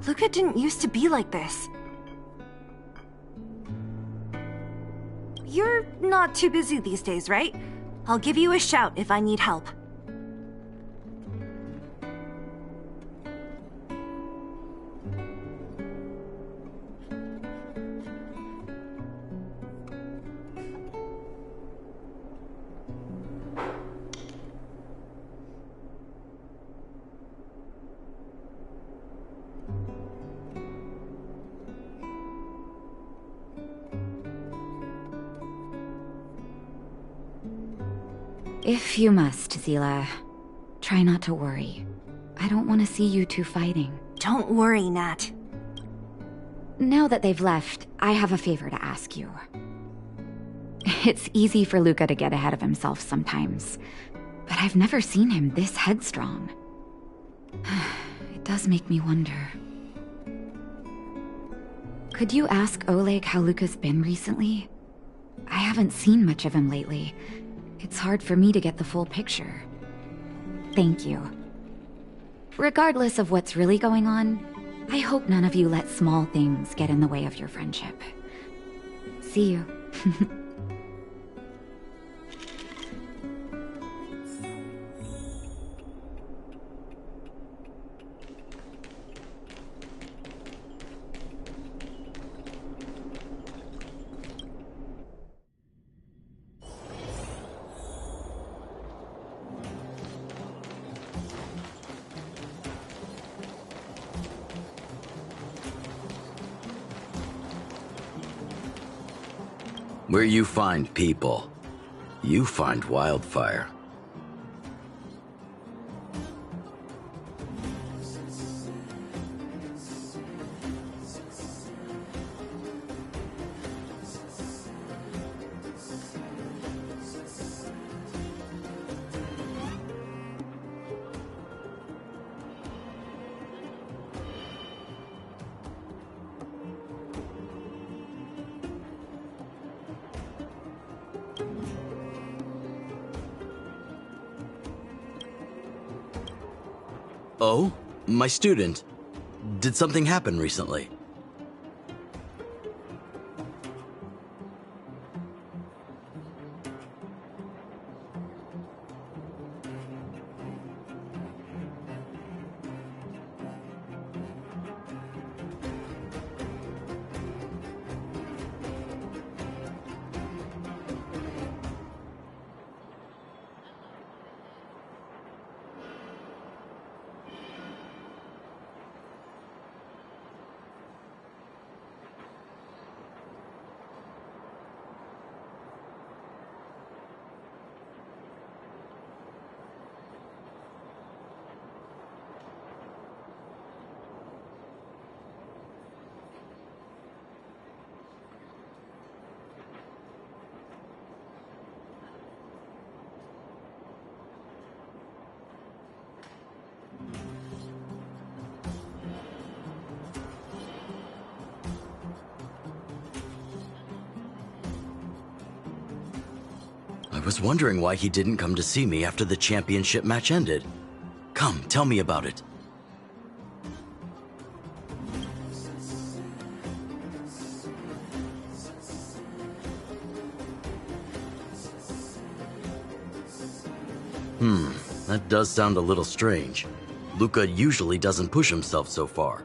Luca didn't used to be like this. You're not too busy these days, right? I'll give you a shout if I need help. If you must, Seele, try not to worry. I don't want to see you two fighting. Don't worry, Nat. Now that they've left, I have a favor to ask you. It's easy for Luca to get ahead of himself sometimes, but I've never seen him this headstrong. It does make me wonder. Could you ask Oleg how Luca's been recently? I haven't seen much of him lately. It's hard for me to get the full picture. Thank you. Regardless of what's really going on, I hope none of you let small things get in the way of your friendship. See you. Where you find people, you find wildfire. Oh? My student. Did something happen recently? I was wondering why he didn't come to see me after the championship match ended. Come, tell me about it. That does sound a little strange. Luca usually doesn't push himself so far.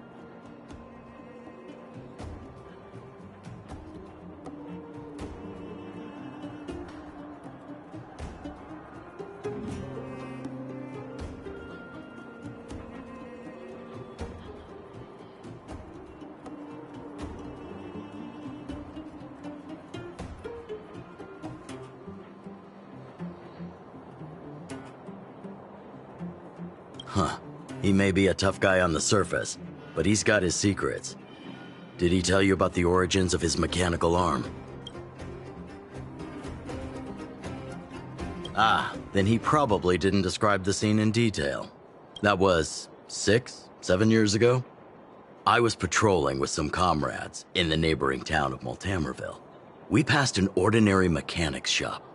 Huh. He may be a tough guy on the surface, but he's got his secrets. Did he tell you about the origins of his mechanical arm? Ah, then he probably didn't describe the scene in detail. That was 6, 7 years ago? I was patrolling with some comrades in the neighboring town of Multamerville. We passed an ordinary mechanic's shop.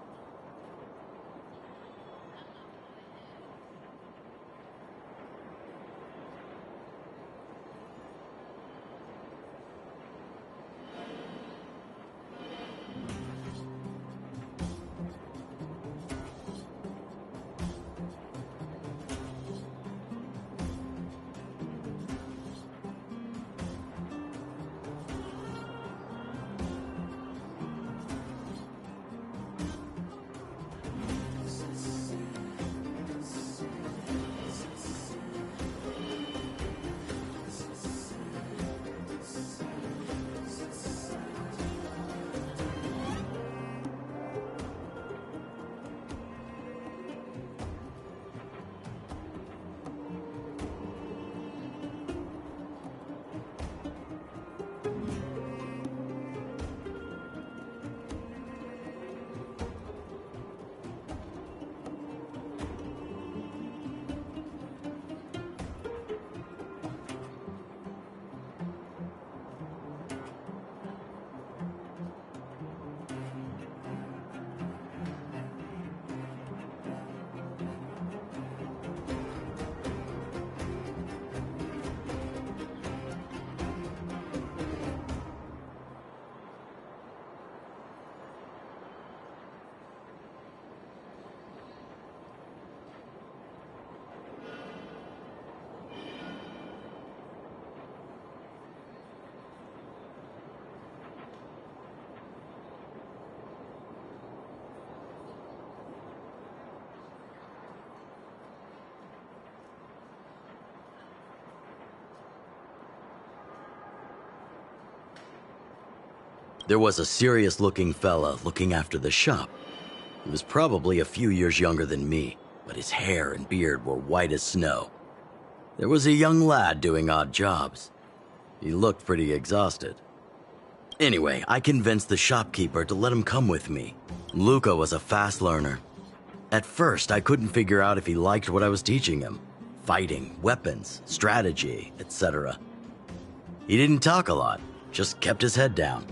There was a serious-looking fella looking after the shop. He was probably a few years younger than me, but his hair and beard were white as snow. There was a young lad doing odd jobs. He looked pretty exhausted. Anyway, I convinced the shopkeeper to let him come with me. Luca was a fast learner. At first, I couldn't figure out if he liked what I was teaching him. Fighting, weapons, strategy, etc. He didn't talk a lot, just kept his head down.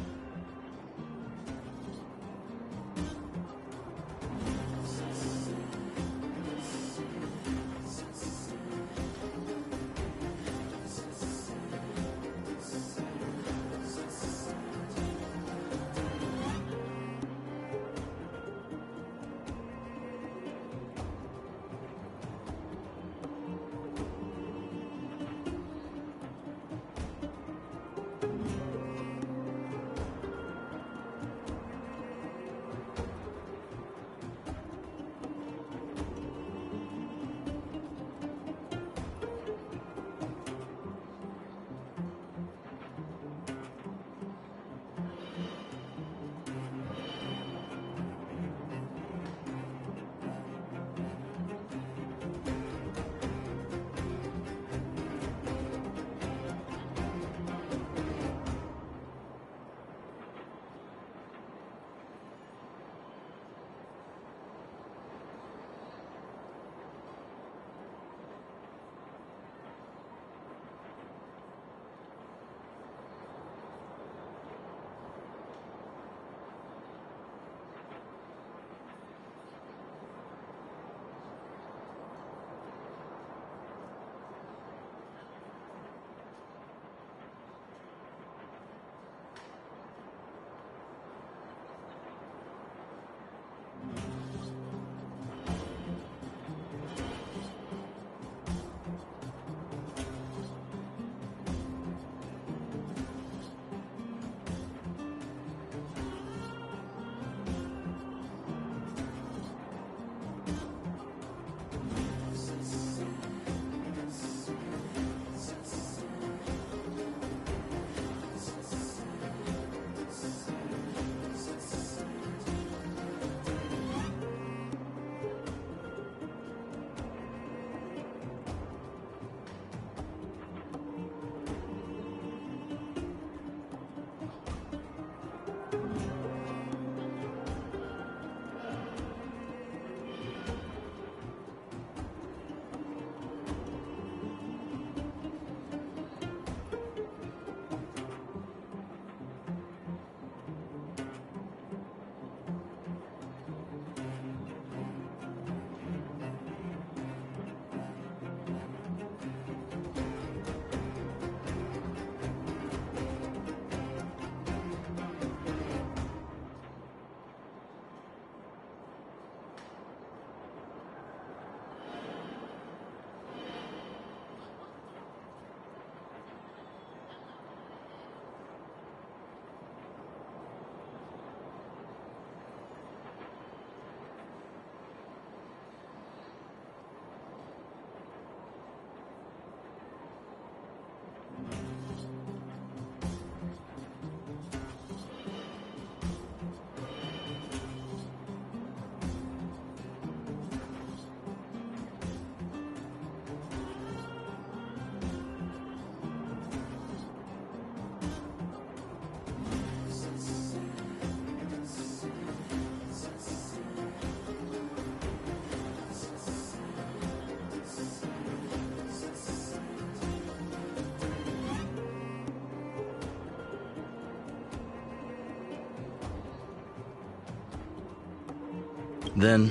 Then,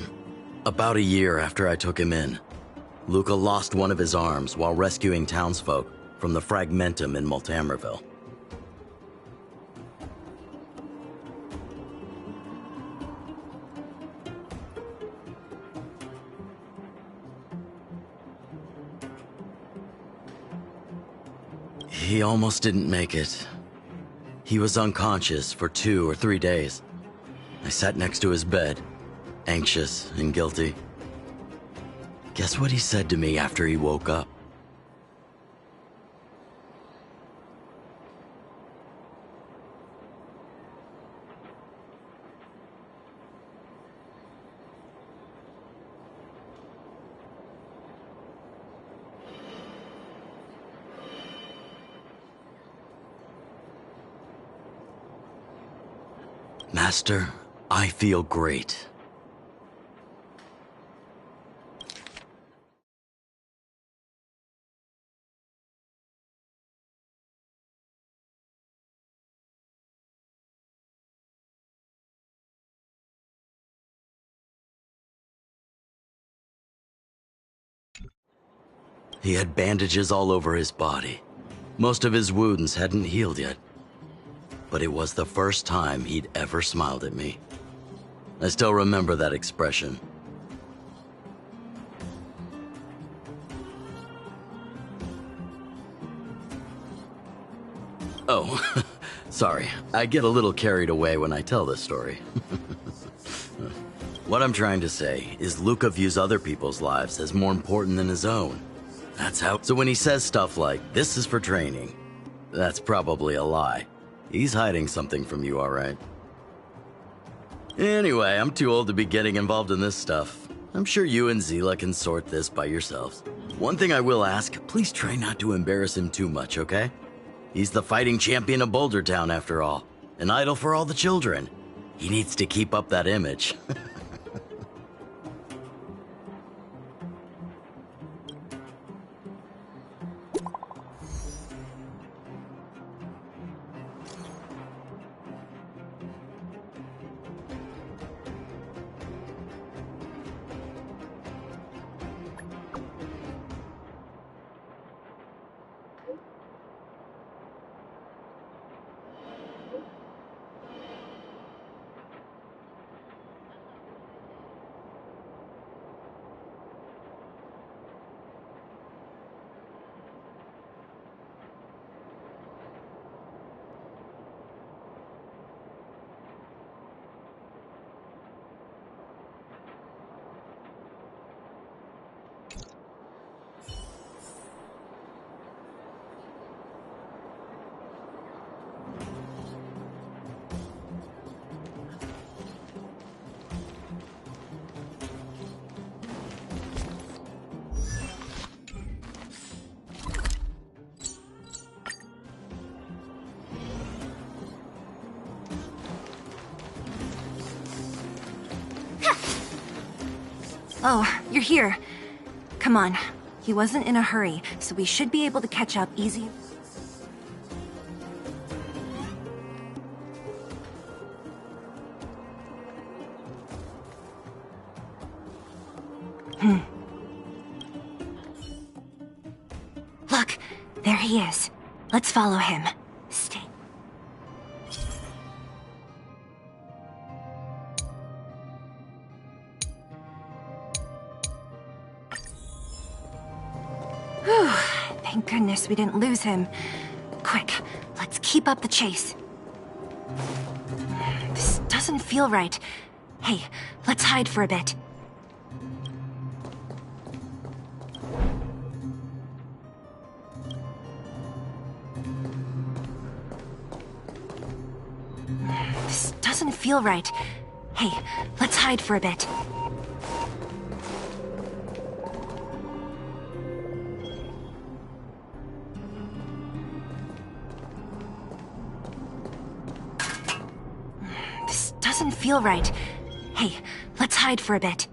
about a year after I took him in, Luca lost one of his arms while rescuing townsfolk from the Fragmentum in Multamerville. He almost didn't make it. He was unconscious for 2 or 3 days. I sat next to his bed, anxious and guilty. Guess what he said to me after he woke up? Master, I feel great. He had bandages all over his body. Most of his wounds hadn't healed yet. But it was the first time he'd ever smiled at me. I still remember that expression. Oh, sorry. I get a little carried away when I tell this story. What I'm trying to say is Luca views other people's lives as more important than his own. That's how. So when he says stuff like, "This is for training," that's probably a lie. He's hiding something from you, all right? Anyway, I'm too old to be getting involved in this stuff. I'm sure you and Seele can sort this by yourselves. One thing I will ask, please try not to embarrass him too much, okay? He's the fighting champion of Boulder Town, after all. An idol for all the children. He needs to keep up that image. Oh, you're here. Come on. He wasn't in a hurry, so we should be able to catch up easy. Look, there he is. Let's follow him. Stay. Whew, thank goodness we didn't lose him. Quick, let's keep up the chase. This doesn't feel right. Hey, let's hide for a bit. This doesn't feel right. Hey, let's hide for a bit. This doesn't feel right. Hey, let's hide for a bit.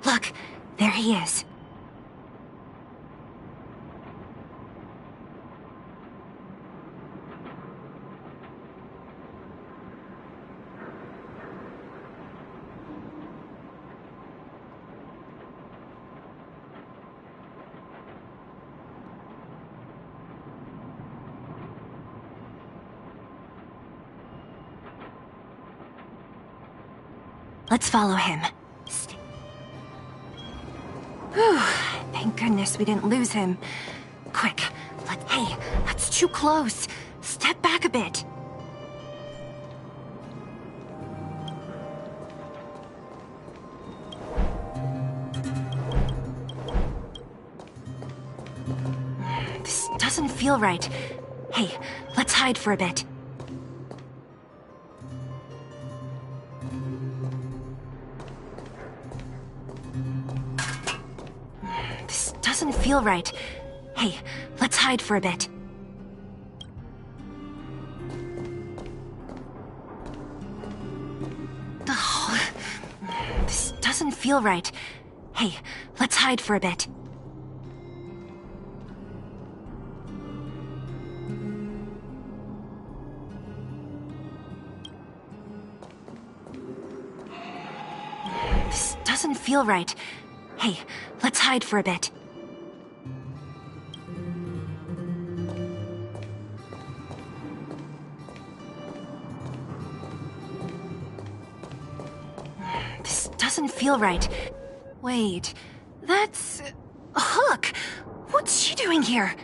Look, there he is. Let's follow him. Whew, thank goodness we didn't lose him. Quick, hey, too close. Step back a bit. This doesn't feel right. Hey, let's hide for a bit. This doesn't feel right. Hey, let's hide for a bit. Oh, this doesn't feel right. Hey, let's hide for a bit. This doesn't feel right. Hey, let's hide for a bit. This doesn't feel right. Wait, that's... Hook! What's she doing here?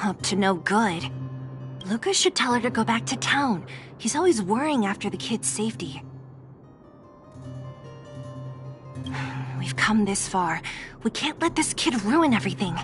Up to no good. Lucas should tell her to go back to town. He's always worrying after the kid's safety. We've come this far. We can't let this kid ruin everything.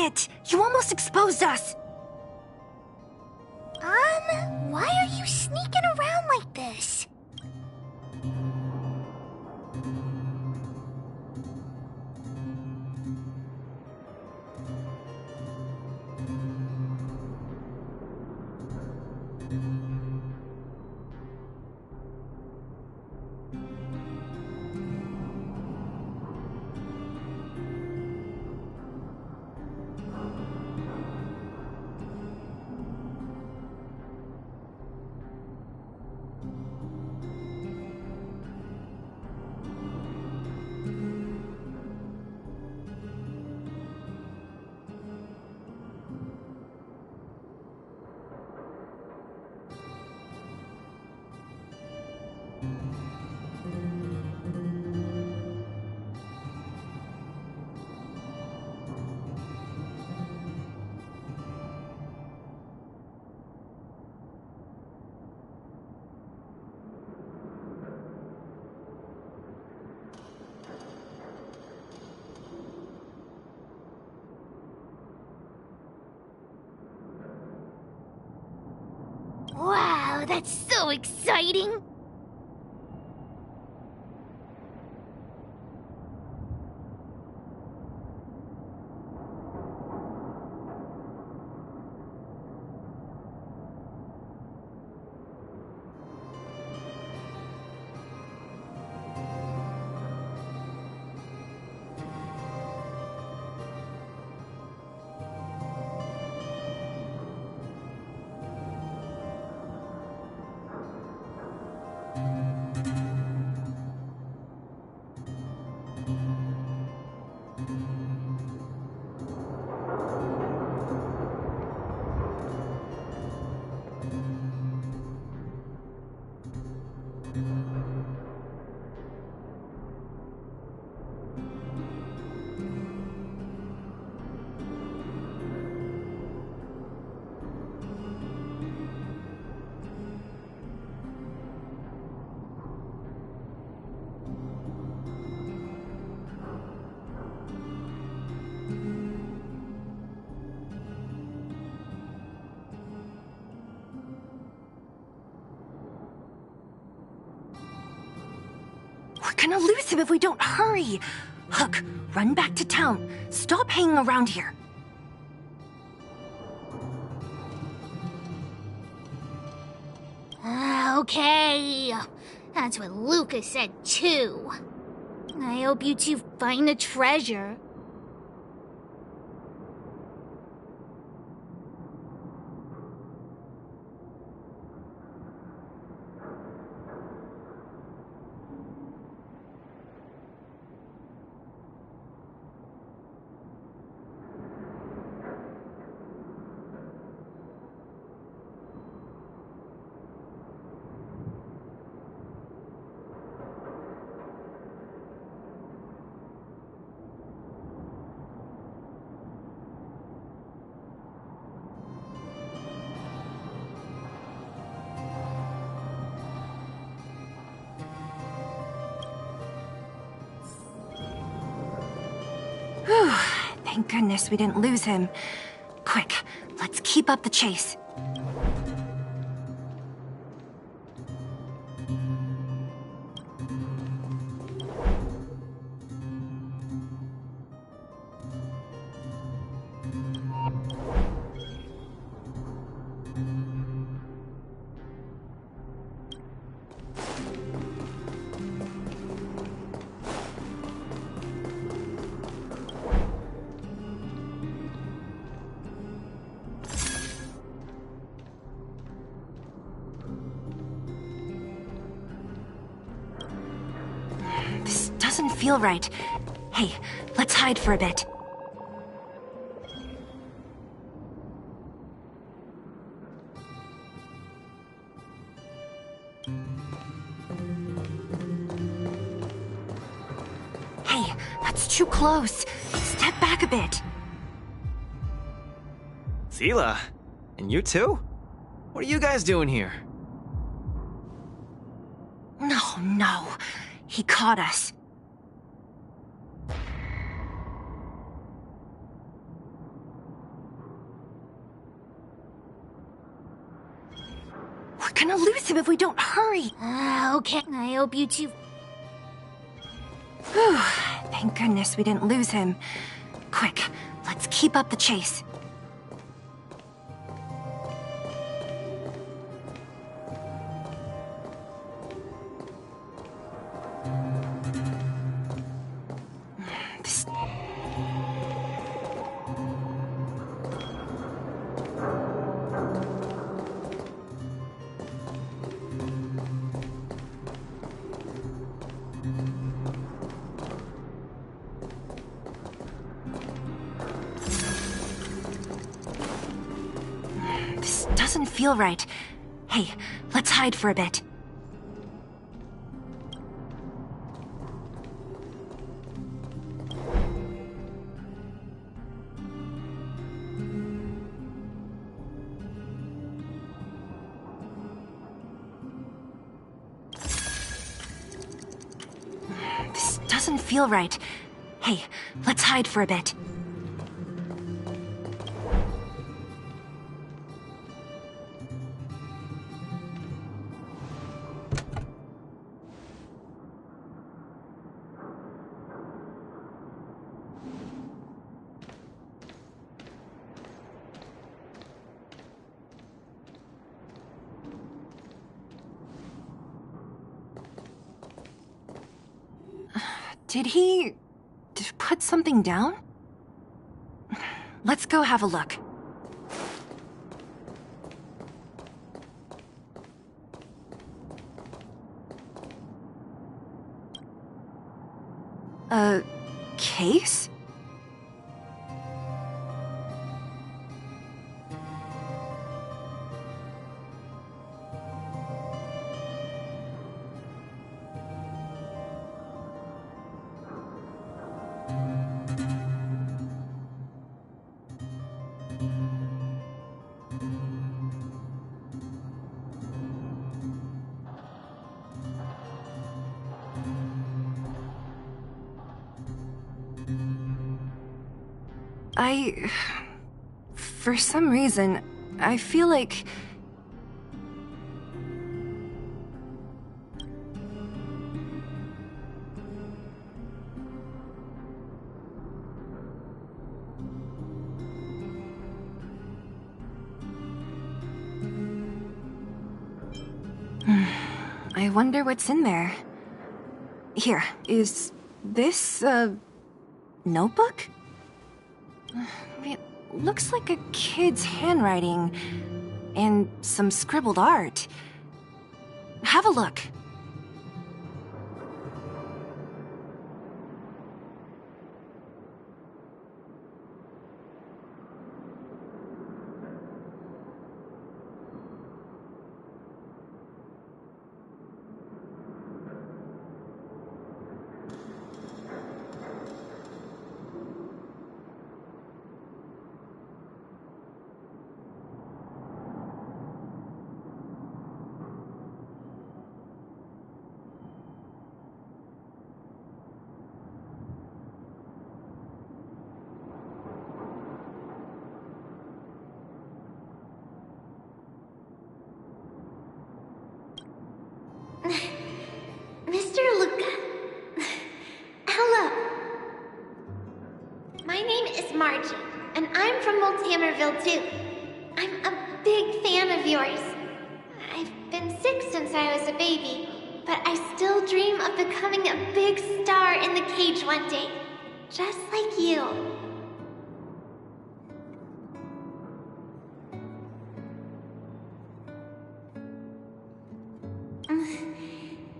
it! You almost exposed us! Why are you sneaking around like this? Wow, that's so exciting! We're gonna lose him if we don't hurry! Hook, run back to town. Stop hanging around here. Okay. That's what Lucas said too. I hope you two find the treasure. Whew, thank goodness we didn't lose him. Quick, let's keep up the chase. This doesn't feel right. Hey, let's hide for a bit. Hey, that's too close. Step back a bit. Seele, and you too? What are you guys doing here? No. He caught us. gonna lose him if we don't hurry. Okay, I hope you two... Whew, thank goodness we didn't lose him. Quick, let's keep up the chase. This... This doesn't feel right. Hey, let's hide for a bit. This doesn't feel right. Hey, let's hide for a bit. Did he put something down? Let's go have a look. A case? For some reason, I feel like... I wonder what's in there. Here, is this a notebook? It looks like a kid's handwriting and some scribbled art. Have a look. Mr. Luca. Hello. My name is Margie, and I'm from Multamerville too. I'm a big fan of yours. I've been sick since I was a baby, but I still dream of becoming a big star in the cage one day, just like you.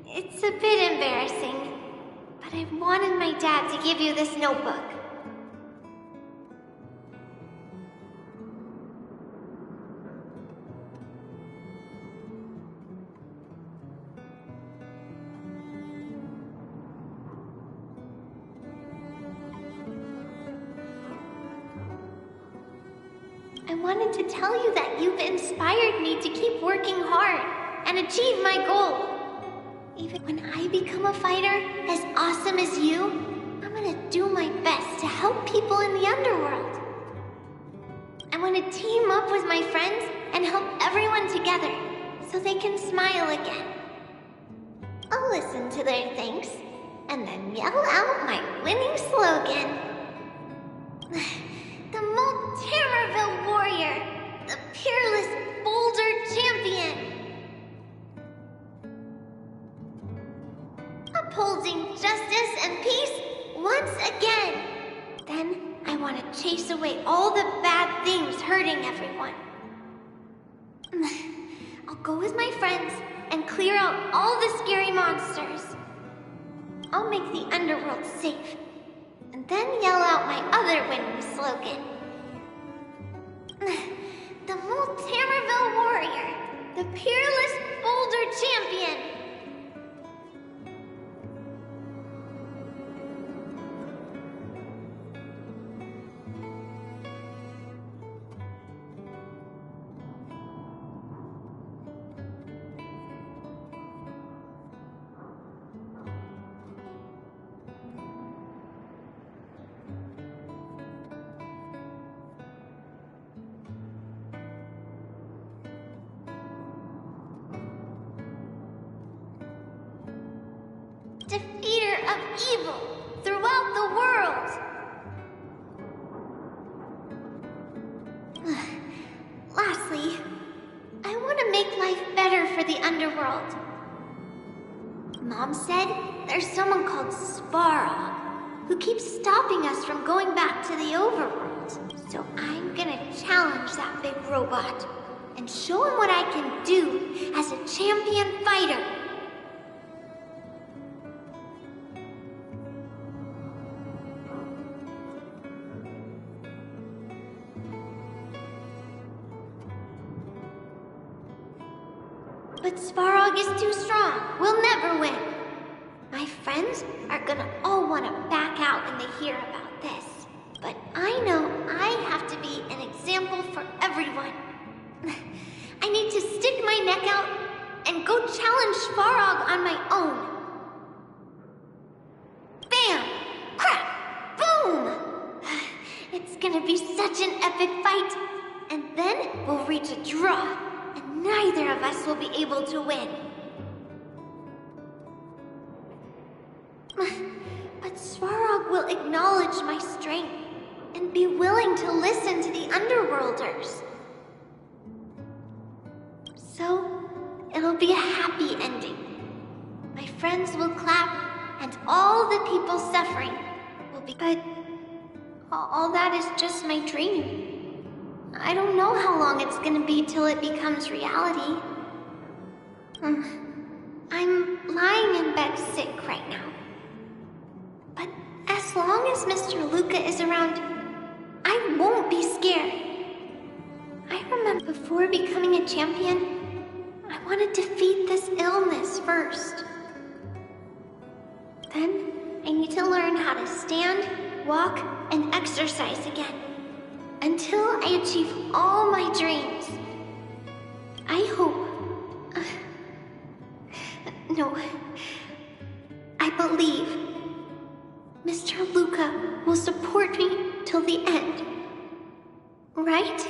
It's a bit embarrassing, but I wanted my dad to give you this notebook. I wanted to tell you that you've inspired me to keep working hard and achieve my goal. Even when I become a fighter as awesome as you, I'm gonna do my best to help people in the underworld. I want to team up with my friends and help everyone together so they can smile again. I'll listen to their thanks, and then yell out my winning slogan. The Moltemerville Warrior, the peerless Boulder Champion. Upholding justice and peace once again. Then I want to chase away all the bad things hurting everyone. I'll go with my friends and clear out all the scary monsters. I'll make the underworld safe, and then yell out my other winning slogan. The Moltemerville Warrior, the peerless Boulder Champion. Defeater of evil throughout the world. Lastly, I want to make life better for the underworld. Mom said there's someone called Svarog who keeps stopping us from going back to the overworld. So I'm gonna challenge that big robot and show him what I can do as a champion fighter. But Svarog is too strong. We'll never win. My friends are gonna all want to back out when they hear about this. But I know I have to be an example for everyone. I need to stick my neck out and go challenge Svarog on my own. Bam! Crap! Boom! It's gonna be such an epic fight. And then we'll reach a draw. And neither of us will be able to win. But Svarog will acknowledge my strength and be willing to listen to the Underworlders. So, it'll be a happy ending. My friends will clap, and all the people suffering will be... But all that is just my dream. I don't know how long it's gonna be till it becomes reality. I'm lying in bed sick right now. But as long as Mr. Luca is around, I won't be scared. I remember before becoming a champion, I want to defeat this illness first. Then I need to learn how to stand, walk, and exercise again. Until I achieve all my dreams. I hope... no. I believe Mr. Luca will support me till the end. Right?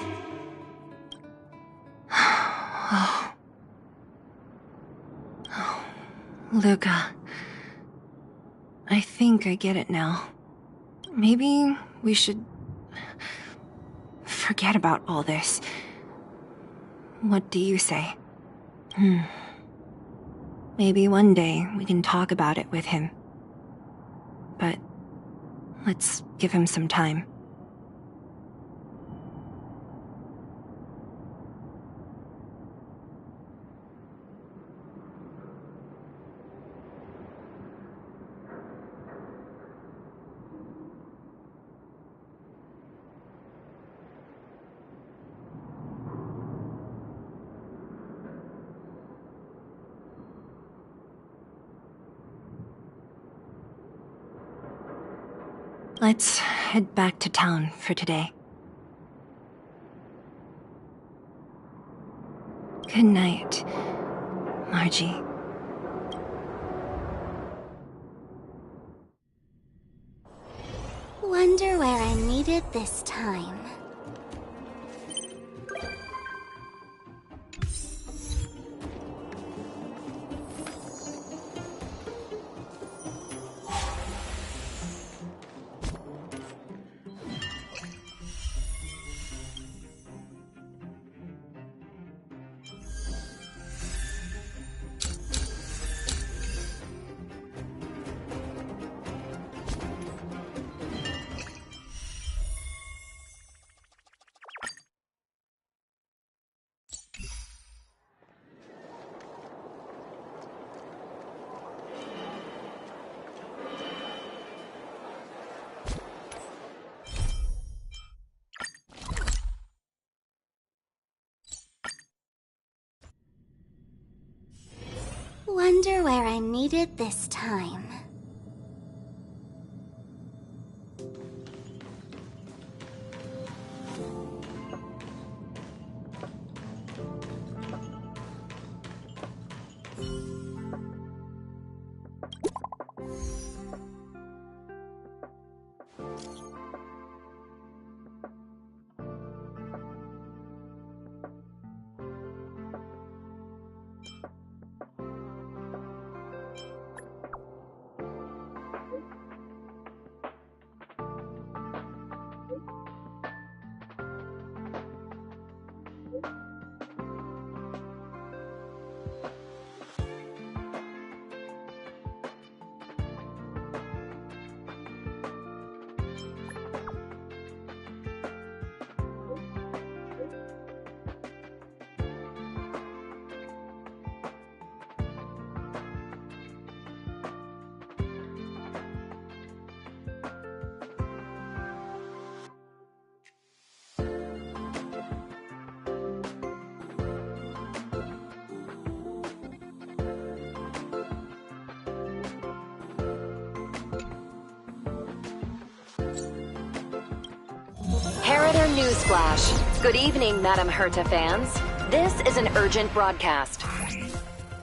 Luca. I think I get it now. Maybe we should... forget about all this. What do you say? Maybe one day we can talk about it with him. But let's give him some time. Let's head back to town for today. Good night, Margie. Wonder where I'm needed this time. wonder where I'm needed this time. Harrider Newsflash. Good evening, Madame Herta fans. This is an urgent broadcast.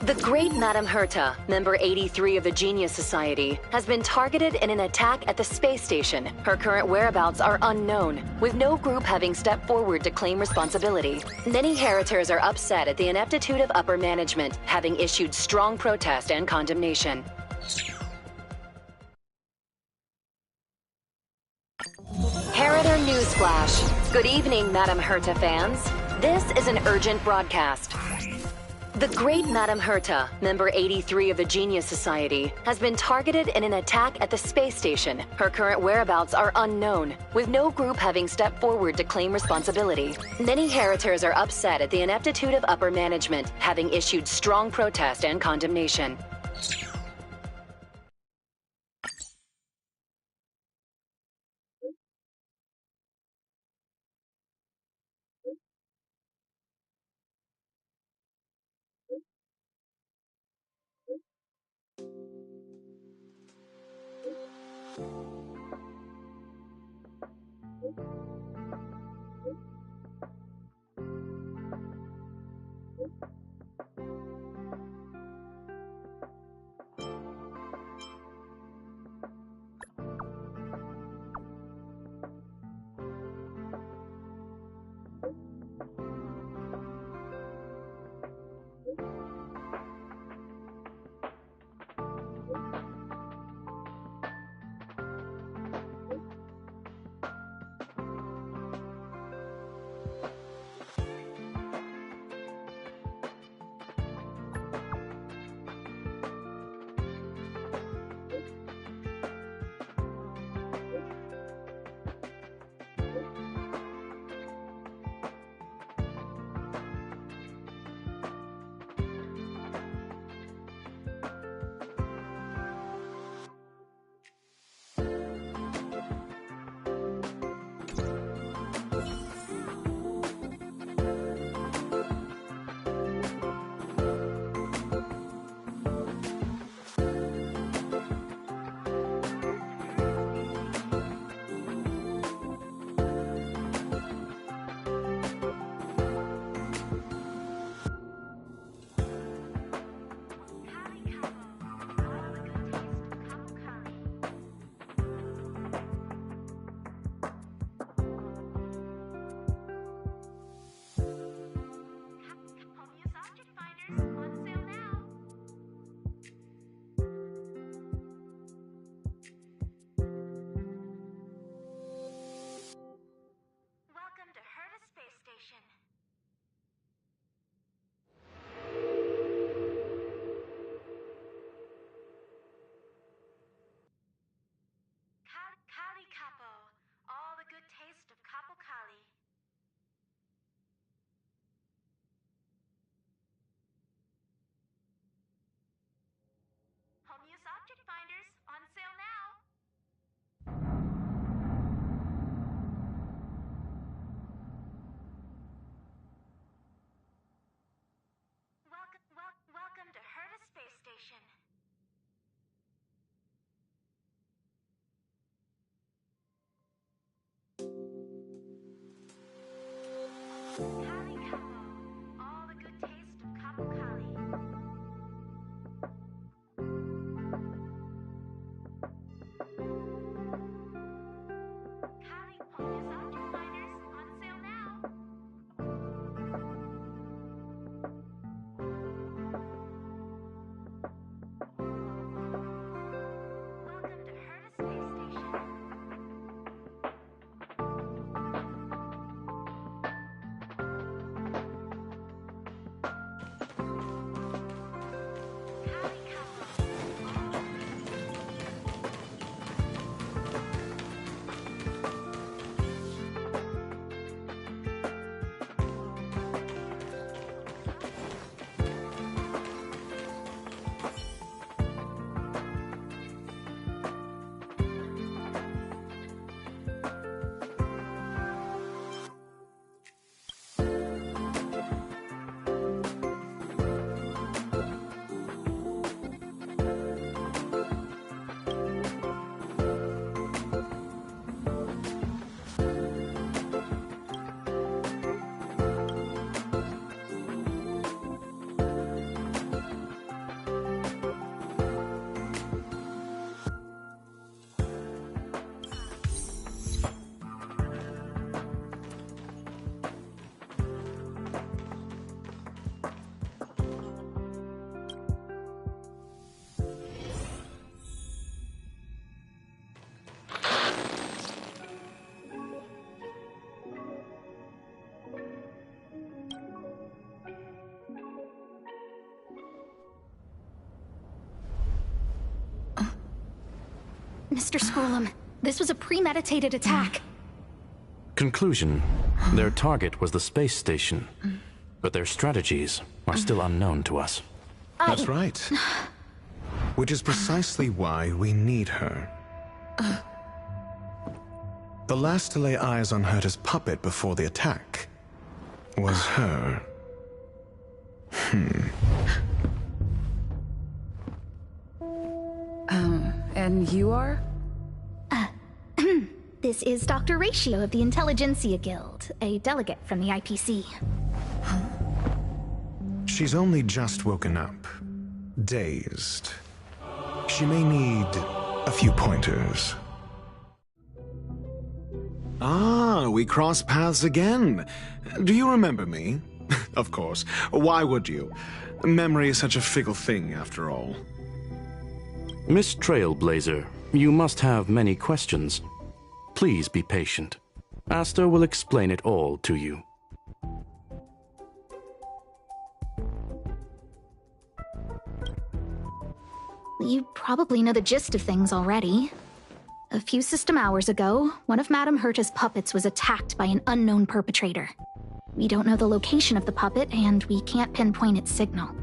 The great Madame Herta, member 83 of the Genius Society, has been targeted in an attack at the space station. Her current whereabouts are unknown, with no group having stepped forward to claim responsibility. Many Heritors are upset at the ineptitude of upper management, having issued strong protest and condemnation. Harrider Newsflash. Good evening, Madame Herta fans. This is an urgent broadcast. The great Madame Herta, member 83 of the Genius Society, has been targeted in an attack at the space station. Her current whereabouts are unknown, with no group having stepped forward to claim responsibility. Many Heritors are upset at the ineptitude of upper management, having issued strong protest and condemnation. Mr. Scrollum, this was a premeditated attack. Conclusion. Their target was the space station, but their strategies are still unknown to us. That's right. Which is precisely why we need her. The last to lay eyes on Herta's puppet before the attack was her. And you are? This is Dr. Ratio of the Intelligentsia Guild, a delegate from the IPC. She's only just woken up. Dazed. She may need a few pointers. Ah, we cross paths again. Do you remember me? Of course. Why would you? Memory is such a fickle thing, after all. Miss Trailblazer, you must have many questions. Please be patient. Aster will explain it all to you. You probably know the gist of things already. A few system hours ago, one of Madame Herta's puppets was attacked by an unknown perpetrator. We don't know the location of the puppet, and we can't pinpoint its signal.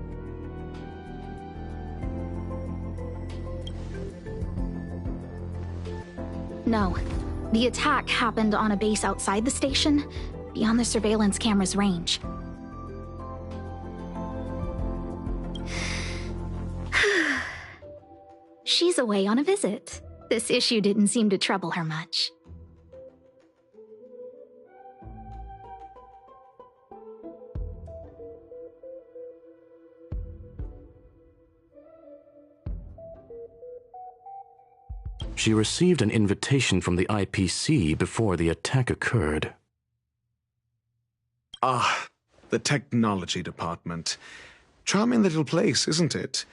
No. The attack happened on a base outside the station, beyond the surveillance camera's range. She's away on a visit. This issue didn't seem to trouble her much. She received an invitation from the IPC before the attack occurred. Ah, the technology department. Charming little place, isn't it?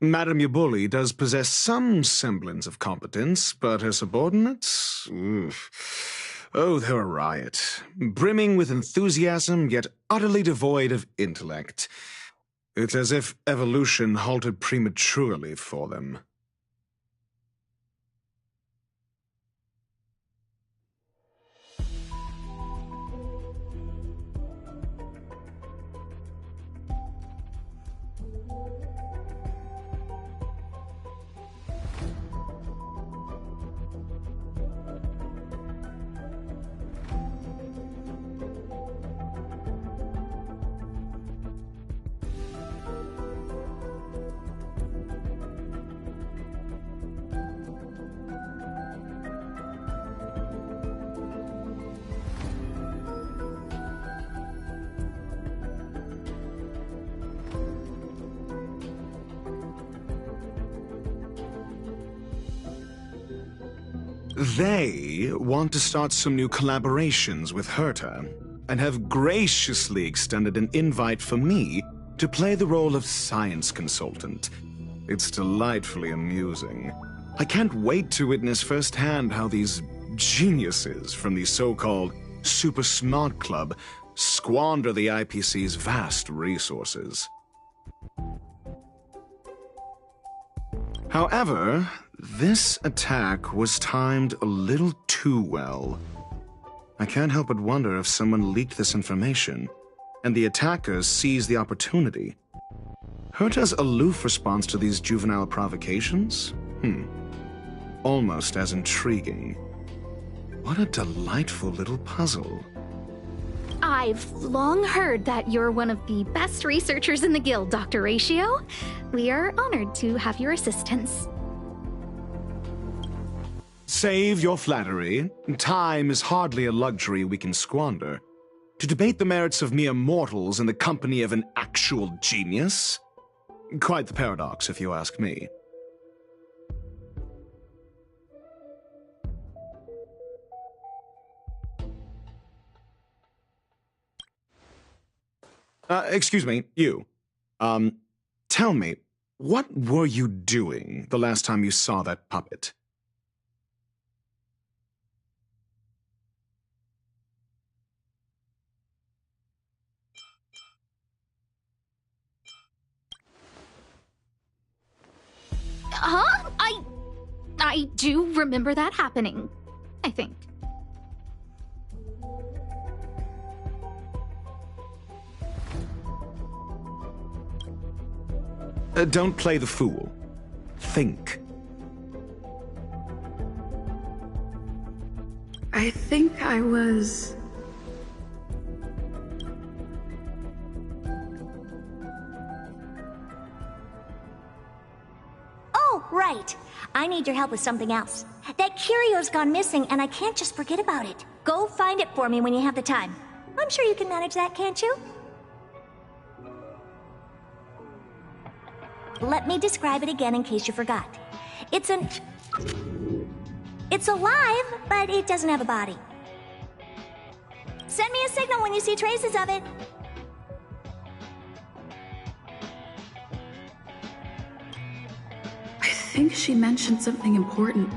Madame Yabuli does possess some semblance of competence, but her subordinates? Oof. Oh, they're a riot. Brimming with enthusiasm, yet utterly devoid of intellect. It's as if evolution halted prematurely for them. They want to start some new collaborations with Herta, and have graciously extended an invite for me to play the role of science consultant. It's delightfully amusing. I can't wait to witness firsthand how these geniuses from the so-called Super Smart Club squander the IPC's vast resources. However, this attack was timed a little too well. I can't help but wonder if someone leaked this information, and the attackers seized the opportunity. Herta's aloof response to these juvenile provocations? Almost as intriguing. What a delightful little puzzle. I've long heard that you're one of the best researchers in the guild, Dr. Ratio. We are honored to have your assistance. Save your flattery. Time is hardly a luxury we can squander. To debate the merits of mere mortals in the company of an actual genius? Quite the paradox, if you ask me. Excuse me, you. Tell me, what were you doing the last time you saw that puppet? Huh? I do remember that happening, I think. Don't play the fool. Think. I think I was... Oh, right. I need your help with something else. That curio's gone missing, and I can't just forget about it. Go find it for me when you have the time. I'm sure you can manage that, can't you? Let me describe it again in case you forgot. It's alive, but it doesn't have a body. Send me a signal when you see traces of it. I think she mentioned something important,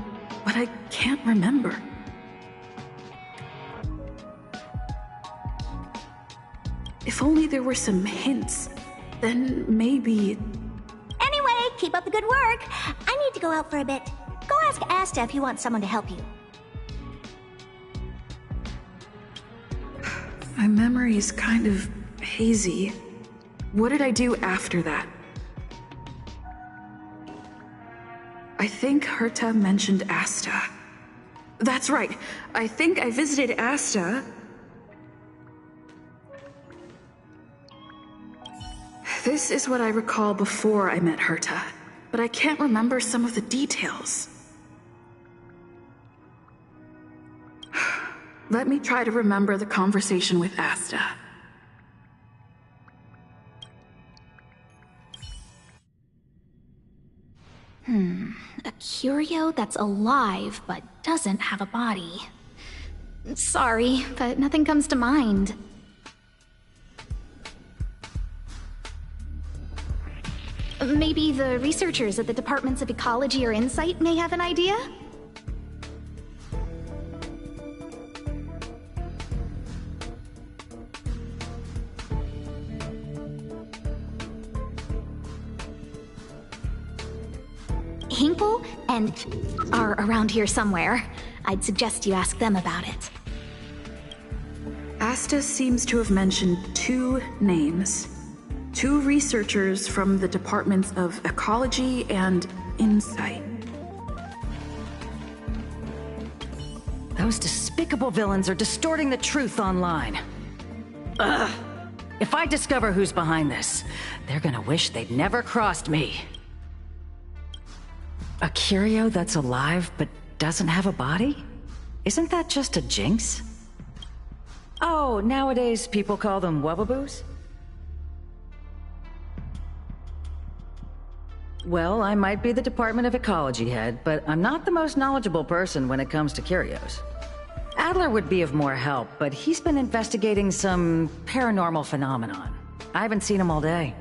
but I can't remember. If only there were some hints, then maybe... Anyway, keep up the good work. I need to go out for a bit. Go ask Asta if you want someone to help you. My memory's kind of hazy. What did I do after that? I think Herta mentioned Asta. That's right. I think I visited Asta. This is what I recall before I met Herta, but I can't remember some of the details. Let me try to remember the conversation with Asta. A curio that's alive but doesn't have a body. Sorry, but nothing comes to mind. Maybe the researchers at the Departments of Ecology or Insight may have an idea? Hinkle and are around here somewhere. I'd suggest you ask them about it. Asta seems to have mentioned 2 names. 2 researchers from the Departments of Ecology and Insight. Those despicable villains are distorting the truth online. Ugh! If I discover who's behind this, they're gonna wish they'd never crossed me. A curio that's alive but doesn't have a body? Isn't that just a jinx? Oh, nowadays people call them wubbaboos? Well, I might be the Department of Ecology head, but I'm not the most knowledgeable person when it comes to curios. Adler would be of more help, but he's been investigating some paranormal phenomenon. I haven't seen him all day.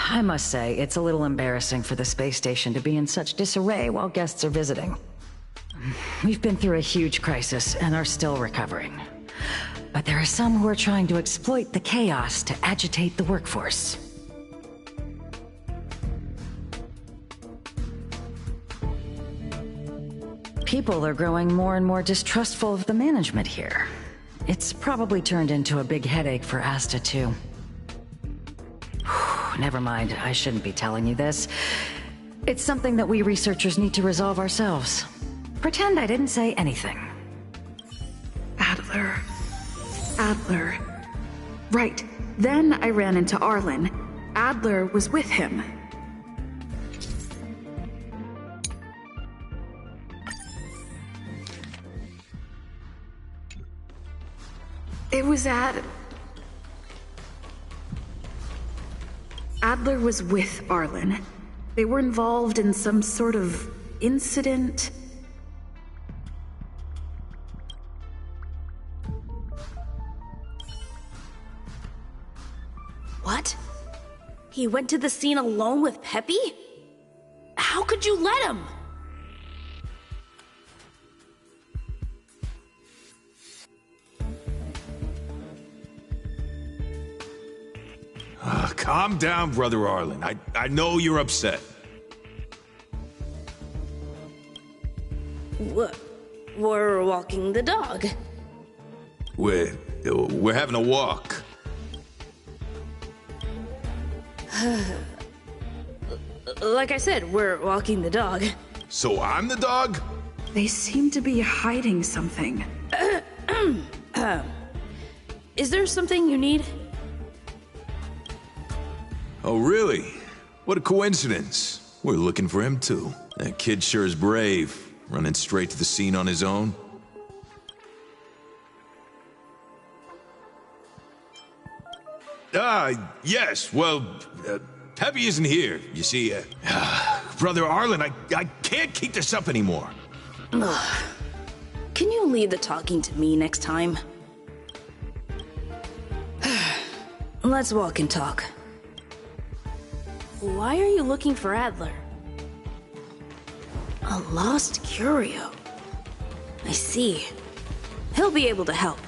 I must say, it's a little embarrassing for the space station to be in such disarray while guests are visiting. We've been through a huge crisis and are still recovering. But there are some who are trying to exploit the chaos to agitate the workforce. People are growing more and more distrustful of the management here. It's probably turned into a big headache for Asta, too. Never mind, I shouldn't be telling you this. It's something that we researchers need to resolve ourselves. Pretend I didn't say anything. Adler. Right. Then I ran into Arlen. Adler was with him. It was Adler was with Arlen. They were involved in some sort of incident. What? He went to the scene alone with Peppy? How could you let him? Calm down, Brother Arlen. I know you're upset. We're walking the dog. We're having a walk. Like I said, we're walking the dog. So I'm the dog? They seem to be hiding something. Is there something you need? Oh, really? What a coincidence. We're looking for him, too. That kid sure is brave, running straight to the scene on his own. Yes, well, Peppy isn't here, you see. Brother Arlen, I can't keep this up anymore. Can you leave the talking to me next time? Let's walk and talk. Why are you looking for Adler? A lost curio. I see. He'll be able to help.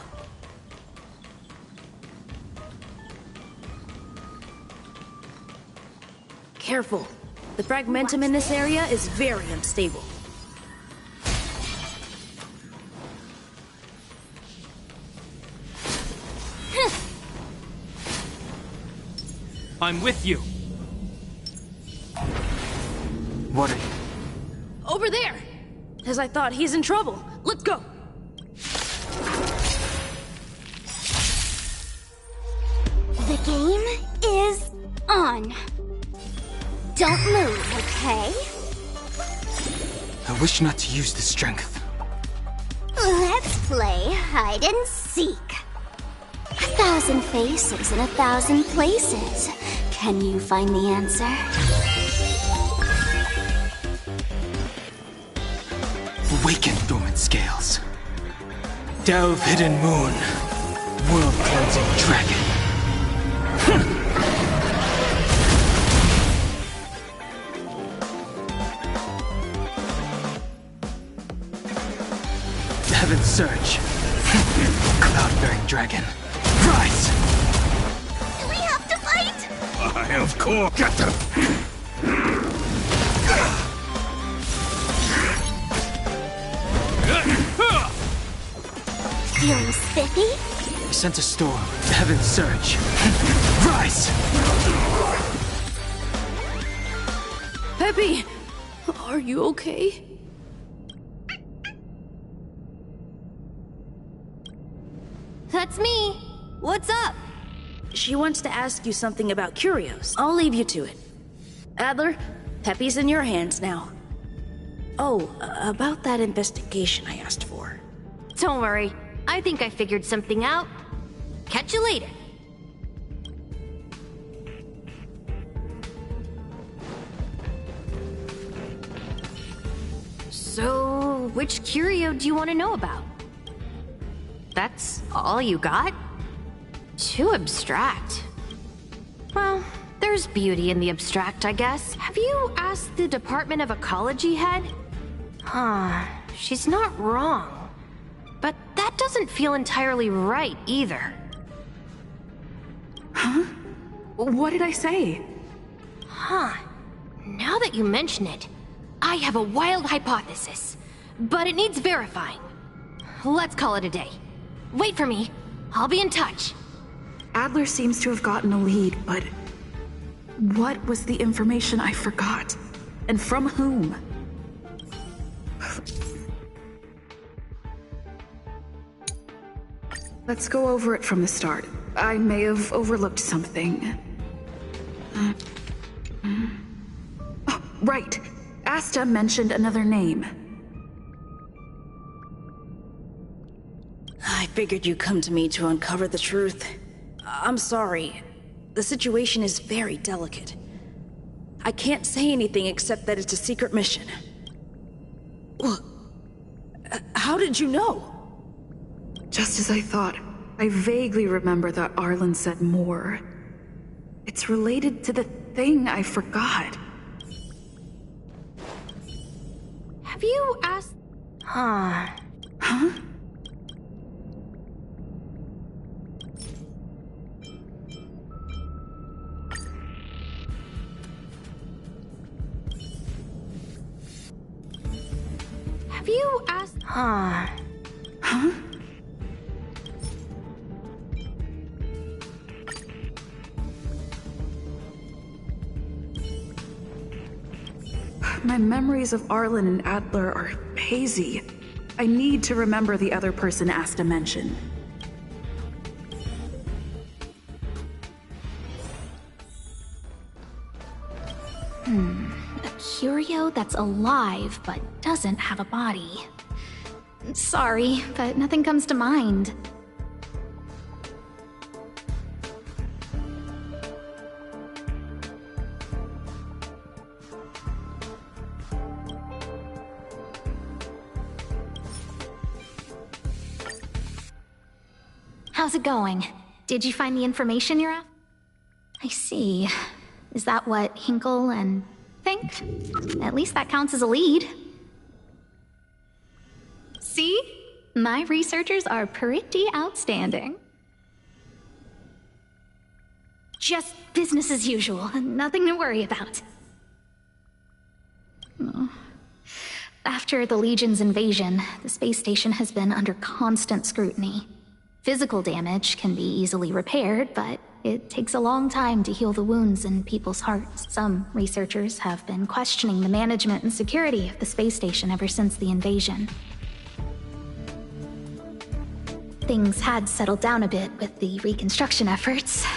Careful. The fragmentum in this area is very unstable. I'm with you. What are you? Over there! As I thought, he's in trouble. Let's go! The game is on. Don't move, okay? I wish not to use the strength. Let's play hide and seek. 1,000 faces in 1,000 places. Can you find the answer? Awaken dormant scales. Delve hidden moon. World cleansing dragon. Heaven's surge. Cloud-bearing dragon. Rise! Do we have to fight? Of course. Get them. Feeling spiffy? I sent a storm. Heaven's surge. Rise! Peppy! Are you okay? That's me. What's up? She wants to ask you something about curios. I'll leave you to it. Adler, Peppy's in your hands now. Oh, about that investigation I asked for. Don't worry. I think I figured something out. Catch you later. So, which curio do you want to know about? That's all you got? Too abstract. Well, there's beauty in the abstract, I guess. Have you asked the Department of Ecology head? Huh, she's not wrong. But that doesn't feel entirely right either. Huh? What did I say? Huh. Now that you mention it, I have a wild hypothesis. But it needs verifying. Let's call it a day. Wait for me. I'll be in touch. Adler seems to have gotten a lead, but what was the information I forgot? And from whom? Let's go over it from the start. I may have overlooked something. Oh, right. Asta mentioned another name. I figured you'd come to me to uncover the truth. I'm sorry. The situation is very delicate. I can't say anything except that it's a secret mission. Well, how did you know? Just as I thought. I vaguely remember that Arlen said more. It's related to the thing I forgot. Have you asked... Huh. Huh? Have you asked... Huh. Huh? My memories of Arlen and Adler are hazy. I need to remember the other person Asta mentioned. A curio that's alive but doesn't have a body. Sorry, but nothing comes to mind. How's it going? Did you find the information you're after? I see. Is that what Hinkle and think? At least that counts as a lead. See? My researchers are pretty outstanding. Just business as usual, nothing to worry about. Oh. After the Legion's invasion, the space station has been under constant scrutiny. Physical damage can be easily repaired, but it takes a long time to heal the wounds in people's hearts. Some researchers have been questioning the management and security of the space station ever since the invasion. Things had settled down a bit with the reconstruction efforts,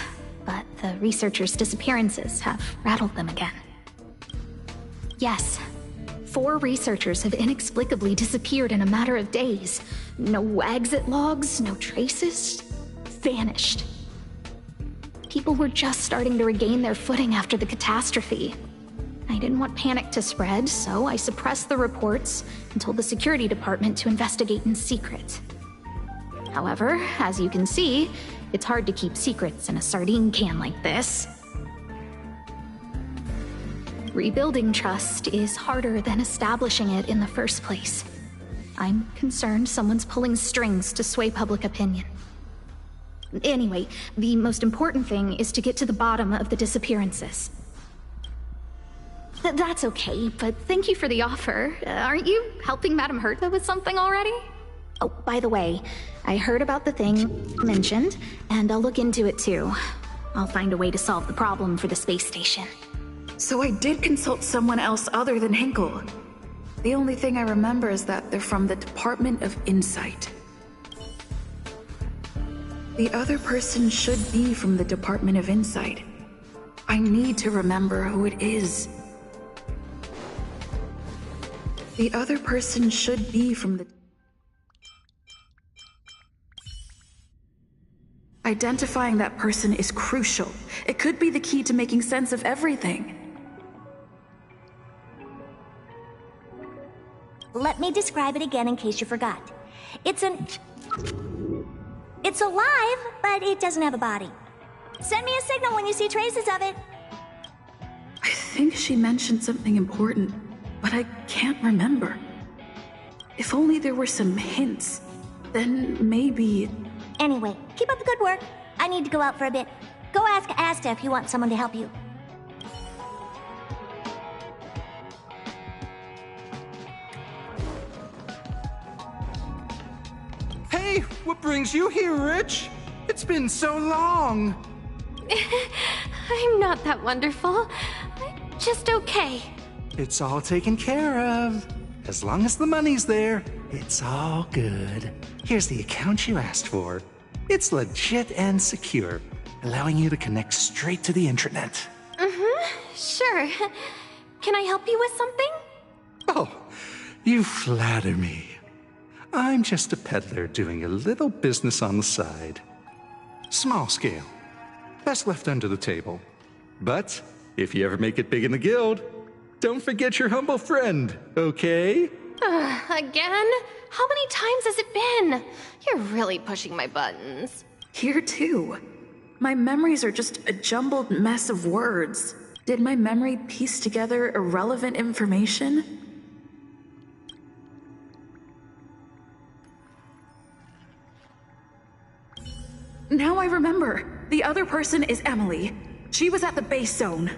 but the researchers' disappearances have rattled them again. Yes, 4 researchers have inexplicably disappeared in a matter of days. No exit logs, no traces. Vanished. People were just starting to regain their footing after the catastrophe. I didn't want panic to spread, so I suppressed the reports and told the security department to investigate in secret. However, as you can see, it's hard to keep secrets in a sardine can like this. Rebuilding trust is harder than establishing it in the first place. I'm concerned someone's pulling strings to sway public opinion. Anyway, the most important thing is to get to the bottom of the disappearances. That's okay, but thank you for the offer. Aren't you helping Madame Herta with something already? Oh, by the way, I heard about the thing mentioned, and I'll look into it too. I'll find a way to solve the problem for the space station. So I did consult someone else other than Hinkle. The only thing I remember is that they're from the Department of Insight. The other person should be from the Department of Insight. I need to remember who it is. The other person should be from the... Identifying that person is crucial. It could be the key to making sense of everything. Let me describe it again in case you forgot. It's alive, but it doesn't have a body. Send me a signal when you see traces of it. I think she mentioned something important, but I can't remember. If only there were some hints, then maybe... Anyway, keep up the good work. I need to go out for a bit. Go ask Asta if you want someone to help you. Hey, what brings you here, Rich? It's been so long. I'm not that wonderful. I'm just okay. It's all taken care of. As long as the money's there, it's all good. Here's the account you asked for. It's legit and secure, allowing you to connect straight to the intranet. Mm-hmm. Sure. Can I help you with something? Oh, you flatter me. I'm just a peddler doing a little business on the side. Small scale. Best left under the table. But if you ever make it big in the guild, don't forget your humble friend, okay? Again? How many times has it been? You're really pushing my buttons. Here too. My memories are just a jumbled mess of words. Did my memory piece together irrelevant information? Now I remember. The other person is Emily. She was at the base zone.